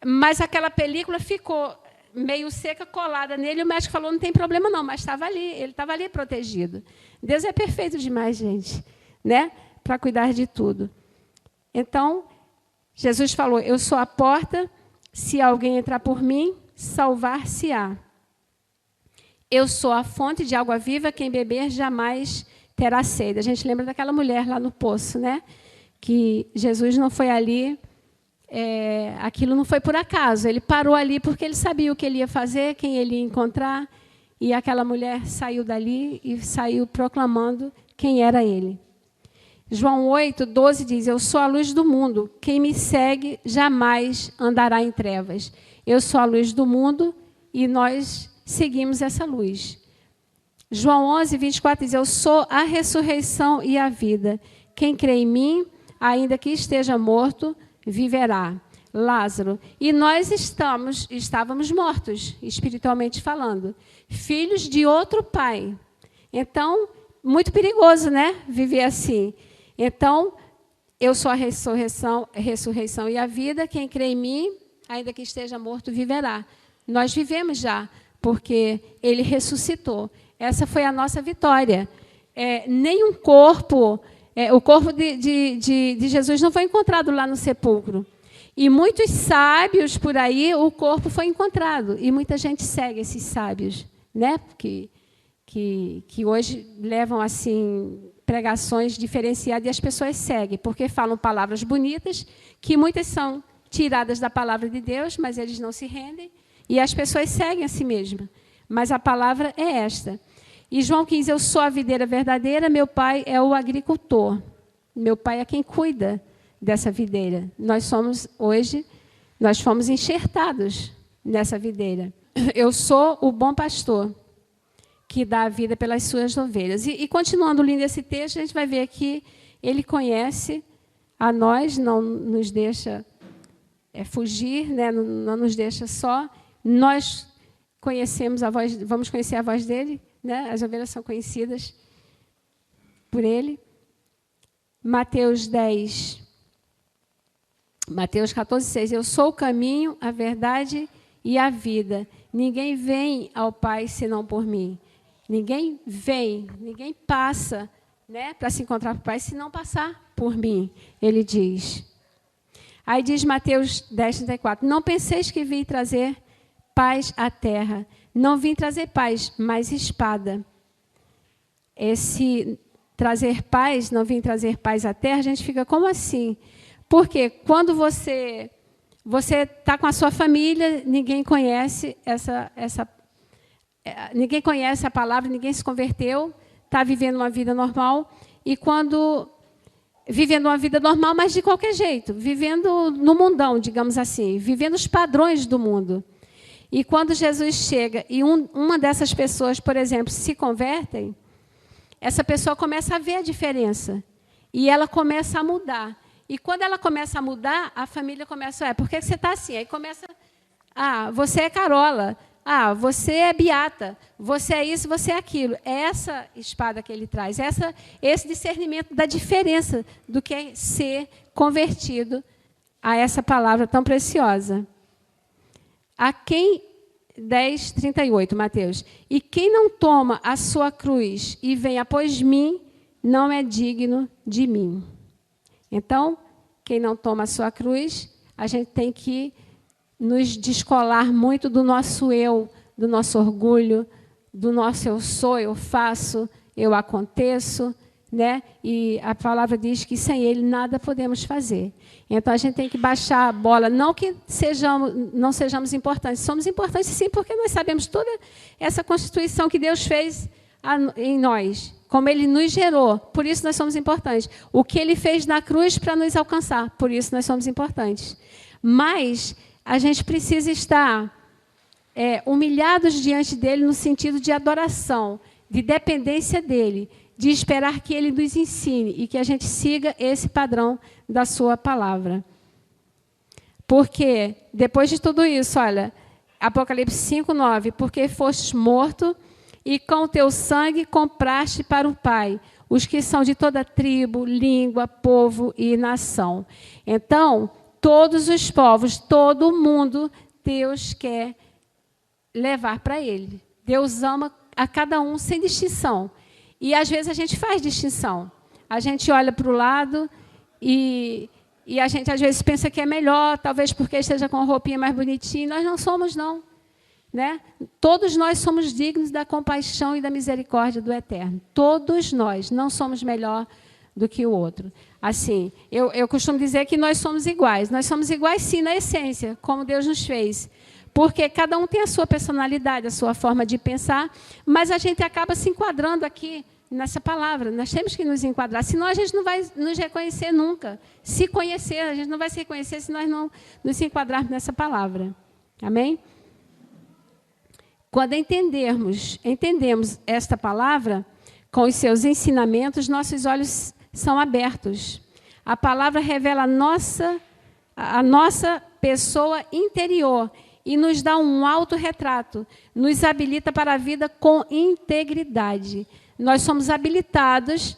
mas aquela película ficou meio seca, colada nele, e o médico falou, não tem problema não, mas estava ali, ele estava ali protegido. Deus é perfeito demais, gente, né? Para cuidar de tudo. Então, Jesus falou, eu sou a porta, se alguém entrar por mim, salvar-se-á. Eu sou a fonte de água viva, quem beber jamais terá sede. A gente lembra daquela mulher lá no poço, né? Que Jesus não foi ali, aquilo não foi por acaso, ele parou ali porque ele sabia o que ele ia fazer, quem ele ia encontrar, e aquela mulher saiu dali e saiu proclamando quem era ele. João 8, 12 diz, eu sou a luz do mundo, quem me segue jamais andará em trevas. Eu sou a luz do mundo e nós seguimos essa luz. João 11, 24 diz, eu sou a ressurreição e a vida. Quem crê em mim, ainda que esteja morto, viverá. Lázaro. E nós estávamos mortos, espiritualmente falando, filhos de outro pai. Então, muito perigoso, né? Viver assim. Então, eu sou a ressurreição e a vida. Quem crê em mim, ainda que esteja morto, viverá. Nós vivemos já, porque ele ressuscitou. Essa foi a nossa vitória. Nenhum corpo, o corpo de Jesus não foi encontrado lá no sepulcro. E muitos sábios por aí, o corpo foi encontrado. E muita gente segue esses sábios, né? Que hoje levam assim pregações diferenciadas e as pessoas seguem, porque falam palavras bonitas, que muitas são tiradas da palavra de Deus, mas eles não se rendem, e as pessoas seguem a si mesmas. Mas a palavra é esta. E João 15, eu sou a videira verdadeira, meu pai é o agricultor. Meu pai é quem cuida dessa videira. Nós fomos enxertados nessa videira. Eu sou o bom pastor que dá a vida pelas suas ovelhas. E continuando lendo esse texto, a gente vai ver que ele conhece a nós, não nos deixa fugir, né? Não nos deixa só. Nós conhecemos a voz, vamos conhecer a voz dele, né? As ovelhas são conhecidas por ele. Mateus 14, 6. Eu sou o caminho, a verdade e a vida. Ninguém vem ao Pai senão por mim. Ninguém vem, ninguém passa, né, para se encontrar com o Pai se não passar por mim, ele diz. Aí diz Mateus 10, 34. Não penseis que vim trazer paz à terra. Não vim trazer paz, mas espada. Esse trazer paz, não vim trazer paz à terra, a gente fica, como assim? Porque quando você está com a sua família, ninguém conhece ninguém conhece a palavra, ninguém se converteu, está vivendo uma vida normal, e vivendo uma vida normal, mas de qualquer jeito, vivendo no mundão, digamos assim, vivendo os padrões do mundo. E quando Jesus chega e uma dessas pessoas, por exemplo, se convertem, essa pessoa começa a ver a diferença, e ela começa a mudar. E quando ela começa a mudar, a família começa, por que você está assim? Aí começa, você é Carola, você é Beata, você é isso, você é aquilo. É essa espada que ele traz, esse discernimento da diferença do que é ser convertido a essa palavra tão preciosa. A quem, 10, 38, Mateus. E quem não toma a sua cruz e vem após mim, não é digno de mim. Então, quem não toma a sua cruz, a gente tem que nos descolar muito do nosso eu, do nosso orgulho, do nosso eu sou, eu faço, eu aconteço, né? E a palavra diz que sem ele nada podemos fazer. Então a gente tem que baixar a bola, não que não sejamos importantes, somos importantes sim, porque nós sabemos toda essa constituição que Deus fez em nós, como ele nos gerou, por isso nós somos importantes. O que ele fez na cruz para nos alcançar, por isso nós somos importantes. Mas a gente precisa estar humilhados diante dele no sentido de adoração, de dependência dele, de esperar que ele nos ensine e que a gente siga esse padrão da sua palavra. Porque, depois de tudo isso, olha, Apocalipse 5, 9, porque fostes morto e com o teu sangue compraste para o Pai os que são de toda tribo, língua, povo e nação. Então, todos os povos, todo mundo, Deus quer levar para ele. Deus ama a cada um sem distinção. E, às vezes, a gente faz distinção. A gente olha para o lado e a gente, às vezes, pensa que é melhor, talvez porque esteja com a roupinha mais bonitinha. Nós não somos, não. Né? Todos nós somos dignos da compaixão e da misericórdia do Eterno. Todos nós não somos melhor do que o outro. Assim, eu costumo dizer que nós somos iguais. Nós somos iguais, sim, na essência, como Deus nos fez. Porque cada um tem a sua personalidade, a sua forma de pensar, mas a gente acaba se enquadrando aqui nessa palavra. Nós temos que nos enquadrar, senão a gente não vai nos reconhecer nunca. Se conhecer, a gente não vai se reconhecer se nós não nos enquadrarmos nessa palavra. Amém? Quando entendemos esta palavra, com os seus ensinamentos, nossos olhos são abertos. A palavra revela a nossa pessoa interior e nos dá um autorretrato, nos habilita para a vida com integridade. Nós somos habilitados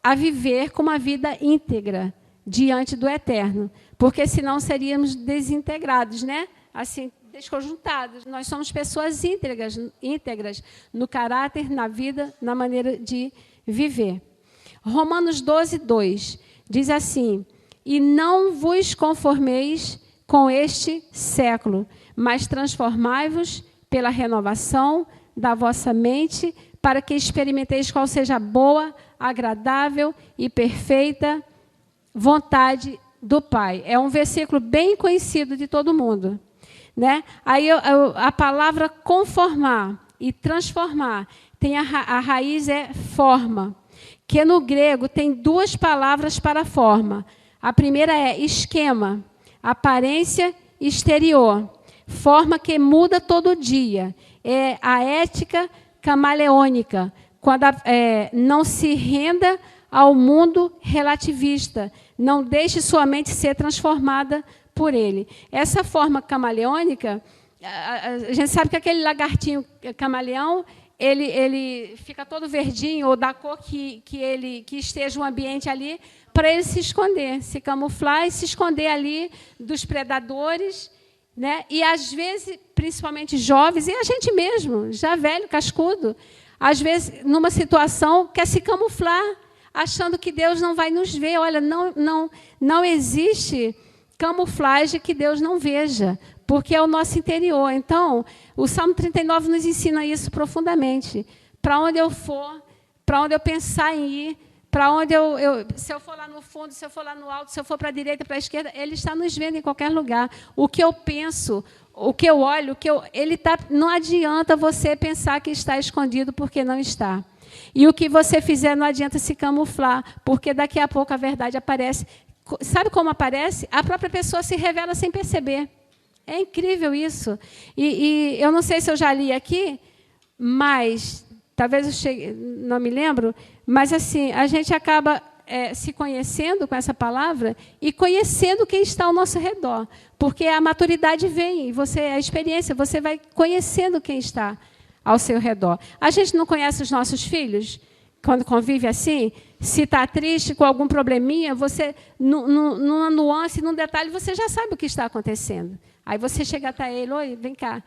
a viver com uma vida íntegra diante do Eterno, porque senão seríamos desintegrados, né? Assim, desconjuntados. Nós somos pessoas íntegras no caráter, na vida, na maneira de viver. Romanos 12, 2 diz assim: e não vos conformeis com este século, mas transformai-vos pela renovação da vossa mente, para que experimenteis qual seja a boa, agradável e perfeita vontade do Pai. É um versículo bem conhecido de todo mundo. Né? Aí a palavra conformar, e transformar. A raiz é forma, que no grego tem duas palavras para forma. A primeira é esquema, aparência exterior, forma que muda todo dia. É a ética camaleônica, quando não se renda ao mundo relativista, não deixe sua mente ser transformada por ele. Essa forma camaleônica, a gente sabe que aquele lagartinho camaleão, ele fica todo verdinho, ou da cor que esteja o ambiente ali, para ele se esconder, se camuflar e se esconder ali dos predadores, né? E, às vezes, principalmente jovens, e a gente mesmo, já velho, cascudo, às vezes, numa situação, quer se camuflar, achando que Deus não vai nos ver. Olha, não existe camuflagem que Deus não veja, porque é o nosso interior. Então, o Salmo 39 nos ensina isso profundamente. Para onde eu for, para onde eu pensar em ir, para onde se eu for lá no fundo, se eu for lá no alto, se eu for para a direita, para a esquerda, Ele está nos vendo em qualquer lugar. O que eu penso, o que eu olho, não adianta você pensar que está escondido, porque não está. E o que você fizer não adianta se camuflar, porque daqui a pouco a verdade aparece. Sabe como aparece? A própria pessoa se revela sem perceber. É incrível isso. E eu não sei se eu já li aqui, mas talvez não me lembro, mas assim, a gente acaba se conhecendo com essa palavra e conhecendo quem está ao nosso redor, porque a maturidade vem, a experiência, você vai conhecendo quem está ao seu redor. A gente não conhece os nossos filhos? Quando convive assim, se está triste com algum probleminha, você, numa nuance, num detalhe, você já sabe o que está acontecendo. Aí você chega até ele, oi, vem cá.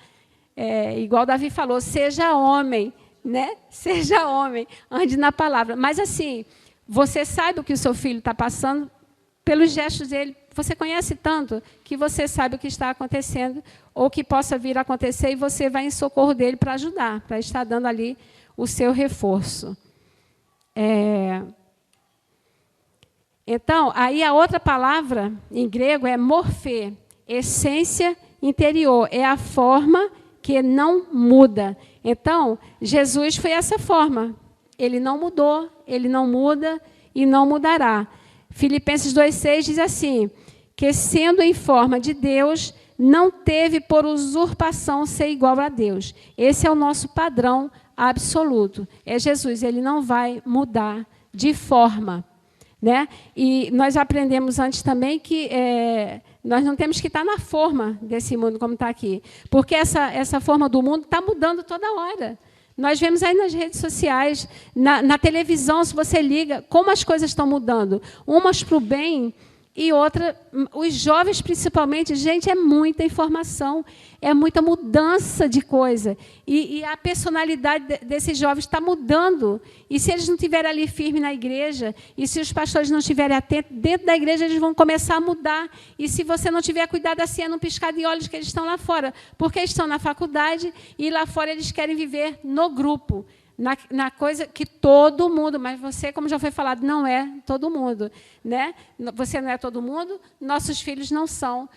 Igual Davi falou, seja homem, né? Seja homem, ande na palavra. Mas assim, você sabe o que o seu filho está passando pelos gestos dele. Você conhece tanto que você sabe o que está acontecendo ou que possa vir a acontecer e você vai em socorro dele para ajudar, para estar dando ali o seu reforço. Então, aí a outra palavra em grego é morfê, essência interior, é a forma que não muda. Então, Jesus foi essa forma. Ele não mudou, ele não muda e não mudará. Filipenses 2,6 diz assim, que sendo em forma de Deus, não teve por usurpação ser igual a Deus. Esse é o nosso padrão absoluto. É Jesus, ele não vai mudar de forma. Né? E nós aprendemos antes também que nós não temos que estar na forma desse mundo como está aqui. Porque essa forma do mundo está mudando toda hora. Nós vemos aí nas redes sociais, na televisão, se você liga, como as coisas estão mudando. Umas para o bem e outra, os jovens principalmente, gente, é muita informação, é muita mudança de coisa. E a personalidade desses jovens está mudando. E se eles não estiverem ali firmes na igreja, e se os pastores não estiverem atentos, dentro da igreja eles vão começar a mudar. E se você não tiver cuidado assim, é num piscar de olhos que eles estão lá fora. Porque eles estão na faculdade e lá fora eles querem viver no grupo. Na coisa que todo mundo, mas você, como já foi falado, não é todo mundo. Né? Você não é todo mundo, nossos filhos não são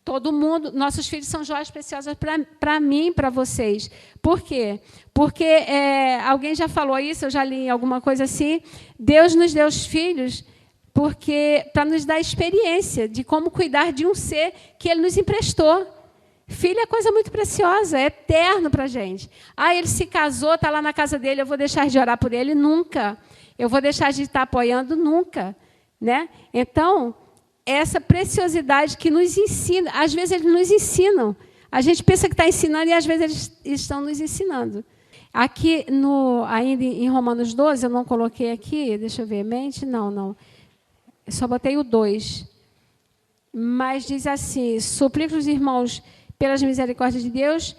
todo mundo, nossos filhos são joias preciosas para mim e para vocês. Por quê? Porque alguém já falou isso, eu já li em alguma coisa assim, Deus nos deu os filhos para nos dar experiência de como cuidar de um ser que Ele nos emprestou. Filho é coisa muito preciosa, é eterno para a gente. Ele se casou, está lá na casa dele, eu vou deixar de orar por ele? Nunca. Eu vou deixar de estar apoiando? Nunca. Né? Então, essa preciosidade que nos ensina, às vezes eles nos ensinam. A gente pensa que está ensinando e às vezes eles estão nos ensinando. Aqui, ainda em Romanos 12, eu não coloquei aqui, deixa eu ver, mente? Não. Eu só botei o 2. Mas diz assim, suplico os irmãos, pelas misericórdias de Deus,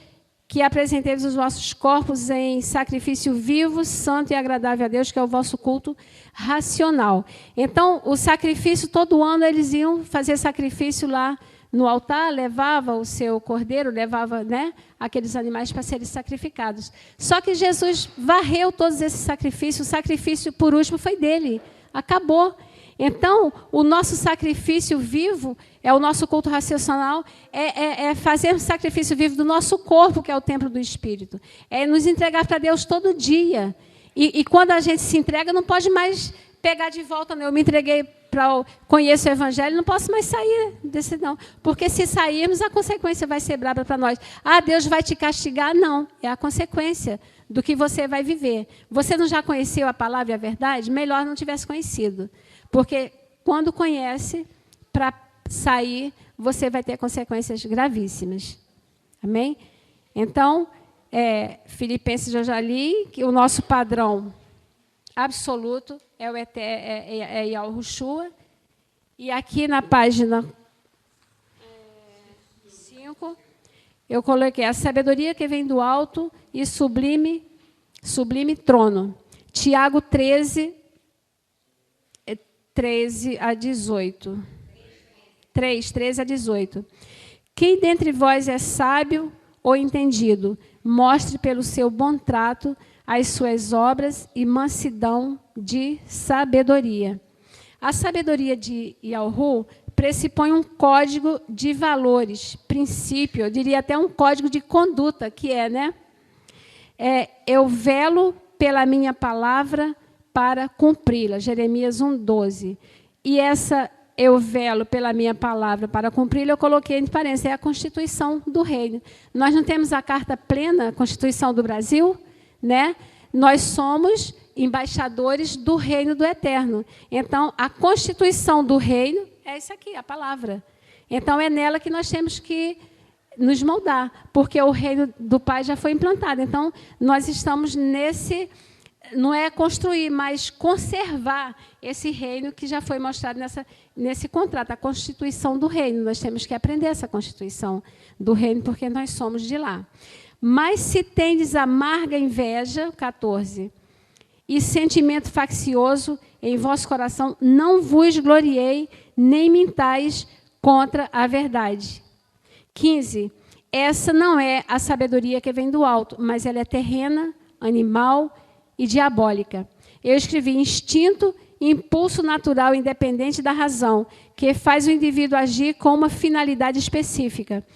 que apresenteis os vossos corpos em sacrifício vivo, santo e agradável a Deus, que é o vosso culto racional. Então, o sacrifício, todo ano eles iam fazer sacrifício lá no altar, levava o seu cordeiro, levava, né, aqueles animais para serem sacrificados. Só que Jesus varreu todos esses sacrifícios, o sacrifício por último foi dele, acabou. Então, o nosso sacrifício vivo é o nosso culto racional, é fazer um sacrifício vivo do nosso corpo, que é o templo do Espírito. É nos entregar para Deus todo dia. E quando a gente se entrega, não pode mais pegar de volta, não. Eu me entreguei conheço o Evangelho, não posso mais sair desse não. Porque se sairmos, a consequência vai ser braba para nós. Ah, Deus vai te castigar? Não, é a consequência do que você vai viver. Você não já conheceu a palavra e a verdade? Melhor não tivesse conhecido. Porque quando conhece, para sair, você vai ter consequências gravíssimas. Amém? Então, Filipenses eu já li, que o nosso padrão absoluto é Yahushua. E aqui na página 5, eu coloquei a sabedoria que vem do alto e sublime trono. Tiago 13 a 18. 13 a 18. Quem dentre vós é sábio ou entendido, mostre pelo seu bom trato as suas obras e mansidão de sabedoria. A sabedoria de Yahu pressupõe um código de valores, princípio, eu diria até um código de conduta, que né? Eu velo pela minha palavra para cumpri-la, Jeremias 1:12. E essa eu velo pela minha palavra para cumpri-la, eu coloquei entre parênteses, é a Constituição do Reino. Nós não temos a carta plena, a Constituição do Brasil, né? Nós somos embaixadores do reino do eterno. Então, a Constituição do reino é isso aqui, a palavra. Então, é nela que nós temos que nos moldar, porque o reino do Pai já foi implantado. Então, nós estamos nesse, não é construir, mas conservar esse reino que já foi mostrado nesse contrato, a Constituição do reino. Nós temos que aprender essa Constituição do reino, porque nós somos de lá. Mas se tendes amarga inveja, 14, e sentimento faccioso em vosso coração, não vos gloriei, nem mintais contra a verdade. 15, essa não é a sabedoria que vem do alto, mas ela é terrena, animal e diabólica. Eu escrevi instinto, impulso natural independente da razão, que faz o indivíduo agir com uma finalidade específica.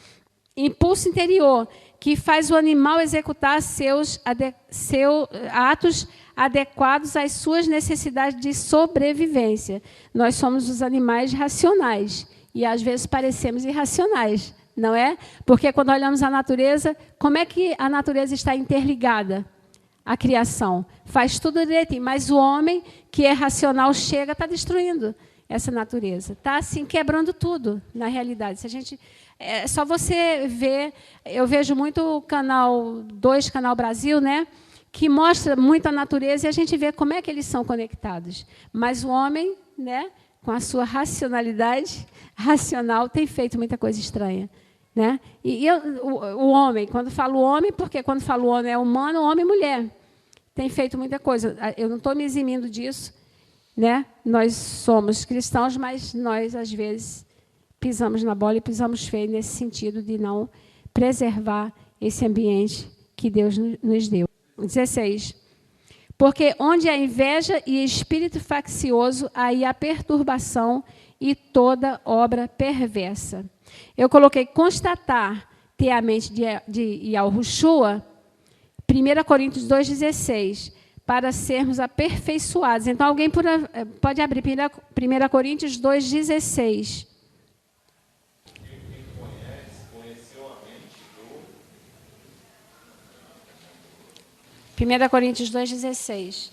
Impulso interior, que faz o animal executar seus atos adequados às suas necessidades de sobrevivência. Nós somos os animais racionais e, às vezes, parecemos irracionais, não é? Porque, quando olhamos a natureza, como é que a natureza está interligada à criação? Faz tudo direitinho, mas o homem, que é racional, chega, está destruindo essa natureza. Está, assim, quebrando tudo, na realidade. Se a gente... É só você ver, eu vejo muito o Canal 2, Canal Brasil, né, que mostra muito a natureza e a gente vê como é que eles são conectados. Mas o homem, né, com a sua racionalidade racional, tem feito muita coisa estranha. Né? O homem, quando falo homem, porque quando falo homem é humano, homem e mulher. Tem feito muita coisa. Eu não estou me eximindo disso. Né? Nós somos cristãos, mas nós, às vezes... pisamos na bola e pisamos feio nesse sentido de não preservar esse ambiente que Deus nos deu. 16. Porque onde há inveja e espírito faccioso, aí há perturbação e toda obra perversa. Eu coloquei constatar ter a mente de Yahushua, 1 Coríntios 2,16, para sermos aperfeiçoados. Então, alguém pode abrir 1 Coríntios 2,16. 1 Coríntios 2,16.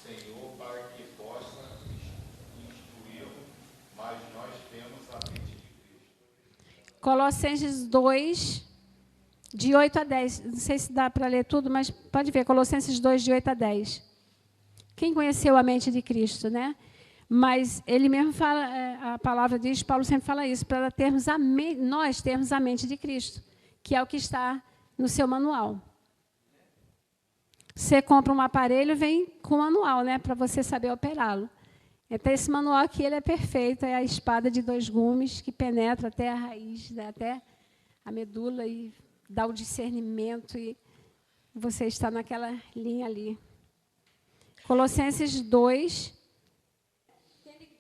Senhor, para que possa instruí-lo, mas nós temos a mente de Cristo. Colossenses 2, de 8 a 10. Não sei se dá para ler tudo, mas pode ver. Colossenses 2, de 8 a 10. Quem conheceu a mente de Cristo, né? Mas ele mesmo fala, a palavra diz, Paulo sempre fala isso, para termos nós termos a mente de Cristo, que é o que está no seu manual. Você compra um aparelho, vem com o manual, né, para você saber operá-lo. Então, esse manual aqui ele é perfeito, é a espada de 2 gumes que penetra até a raiz, né, até a medula e dá o discernimento e você está naquela linha ali. Colossenses 2,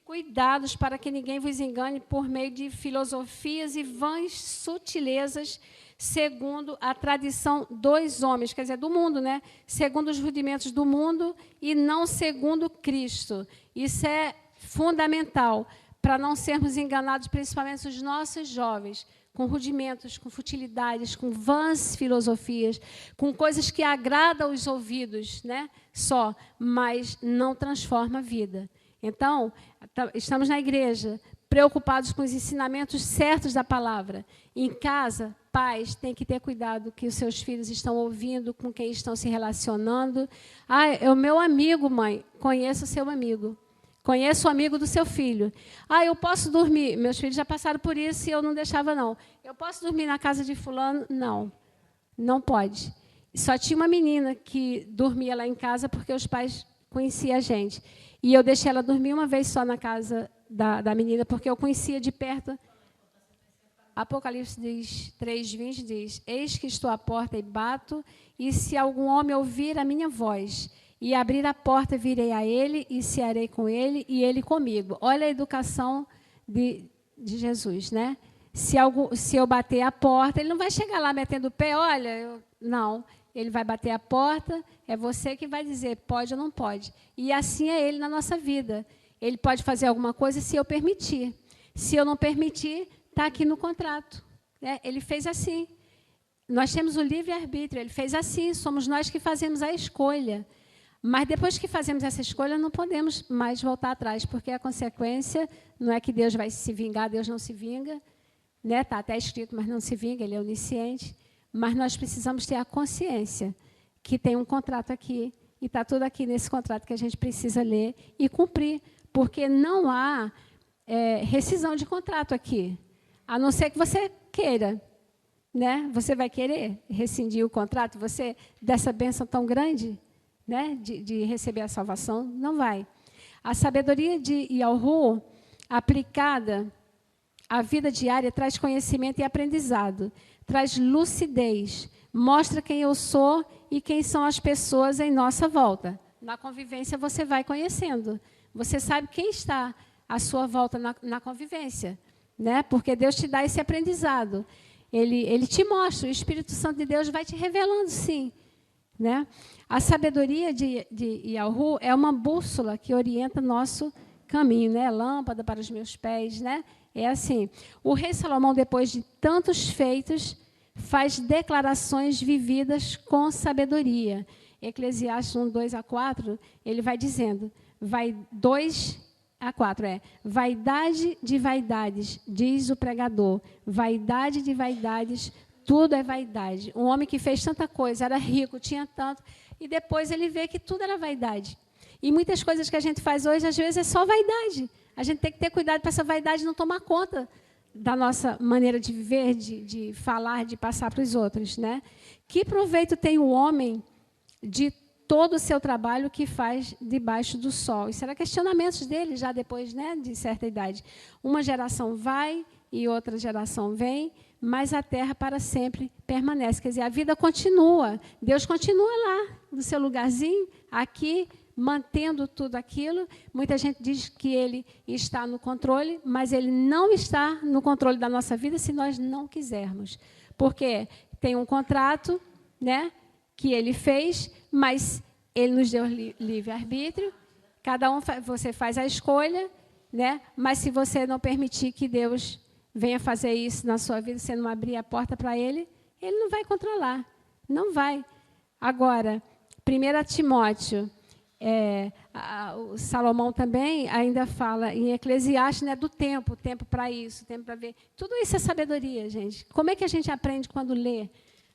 Cuidados para que ninguém vos engane por meio de filosofias e vãs sutilezas, segundo a tradição dos homens, quer dizer, do mundo, né? Segundo os rudimentos do mundo e não segundo Cristo. Isso é fundamental para não sermos enganados, principalmente os nossos jovens, com rudimentos, com futilidades, com vãs filosofias, com coisas que agradam os ouvidos, né? Só, mas não transforma a vida. Então, estamos na igreja, preocupados com os ensinamentos certos da palavra. Em casa, pais têm que ter cuidado que os seus filhos estão ouvindo, com quem estão se relacionando. Ah, é o meu amigo, mãe. Conheça o seu amigo. Conheça o amigo do seu filho. Ah, eu posso dormir. Meus filhos já passaram por isso e eu não deixava, não. Eu posso dormir na casa de fulano? Não, não pode. Só tinha uma menina que dormia lá em casa porque os pais conheciam a gente. E eu deixei ela dormir uma vez só na casa da menina, porque eu conhecia de perto. Apocalipse 3:20 diz: eis que estou à porta e bato, e se algum homem ouvir a minha voz e abrir a porta, virei a ele e cearei com ele e ele comigo. Olha a educação de Jesus, né? Se eu bater a porta, ele não vai chegar lá metendo o pé, olha, não. Ele vai bater a porta, é você que vai dizer pode ou não pode. E assim é ele na nossa vida. Ele pode fazer alguma coisa se eu permitir. Se eu não permitir, está aqui no contrato. Né? Ele fez assim. Nós temos o livre-arbítrio, ele fez assim, somos nós que fazemos a escolha. Mas depois que fazemos essa escolha, não podemos mais voltar atrás, porque a consequência não é que Deus vai se vingar, Deus não se vinga. Né? Está até escrito, mas não se vinga, ele é onisciente. Mas nós precisamos ter a consciência que tem um contrato aqui, e está tudo aqui nesse contrato que a gente precisa ler e cumprir, porque não há rescisão de contrato aqui, a não ser que você queira. Né? Você vai querer rescindir o contrato, você, dessa bênção tão grande, né? de receber a salvação? Não vai. A sabedoria de Yahu, aplicada à vida diária, traz conhecimento e aprendizado, traz lucidez, mostra quem eu sou e quem são as pessoas em nossa volta. Na convivência você vai conhecendo. Você sabe quem está à sua volta na convivência, né? Porque Deus te dá esse aprendizado. Ele te mostra, o Espírito Santo de Deus vai te revelando, sim. Né? A sabedoria de Yahu é uma bússola que orienta nosso caminho, né? Lâmpada para os meus pés, né? É assim. O rei Salomão, depois de tantos feitos, faz declarações vividas com sabedoria. Eclesiastes 1:2-4, ele vai dizendo, 2-4, vaidade de vaidades, diz o pregador, vaidade de vaidades, tudo é vaidade. Um homem que fez tanta coisa, era rico, tinha tanto, e depois ele vê que tudo era vaidade. E muitas coisas que a gente faz hoje, às vezes, é só vaidade. A gente tem que ter cuidado para essa vaidade não tomar conta da nossa maneira de viver, de falar, de passar para os outros. Né? Que proveito tem o homem de todo o seu trabalho que faz debaixo do sol? Isso era questionamentos dele, já depois, né, de certa idade. Uma geração vai e outra geração vem, mas a terra para sempre permanece. Quer dizer, a vida continua. Deus continua lá, no seu lugarzinho, aqui, mantendo tudo aquilo. Muita gente diz que ele está no controle, mas ele não está no controle da nossa vida se nós não quisermos. Porque tem um contrato, né, que ele fez, mas ele nos deu livre-arbítrio. Cada um, você faz a escolha, né, mas se você não permitir que Deus venha fazer isso na sua vida, você não abrir a porta para ele, ele não vai controlar. Não vai. Agora, 1 Timóteo, o Salomão também ainda fala em Eclesiastes, né, do tempo para isso, tempo para ver. Tudo isso é sabedoria, gente. Como é que a gente aprende quando lê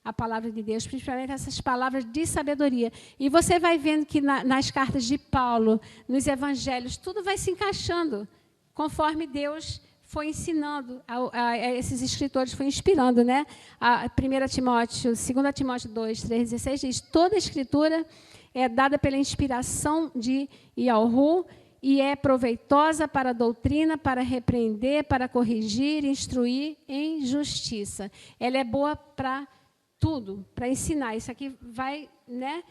a palavra de Deus, principalmente essas palavras de sabedoria? E você vai vendo que nas cartas de Paulo, nos evangelhos, tudo vai se encaixando, conforme Deus foi ensinando, esses escritores foi inspirando, né? 1 Timóteo, 2 Timóteo 2:3-16 diz, toda a escritura é dada pela inspiração de Yahu e é proveitosa para a doutrina, para repreender, para corrigir, instruir em justiça. Ela é boa para tudo, para ensinar. Isso aqui vai, né,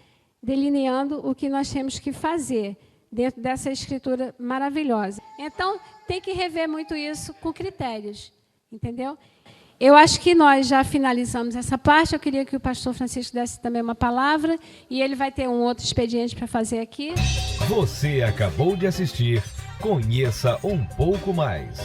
delineando o que nós temos que fazer. dentro dessa escritura maravilhosa. Então, tem que rever muito isso com critérios, entendeu? Eu acho que nós já finalizamos essa parte. Eu queria que o pastor Francisco desse também uma palavra, e ele vai ter um outro expediente para fazer aqui. Você acabou de assistir Conheça um pouco mais.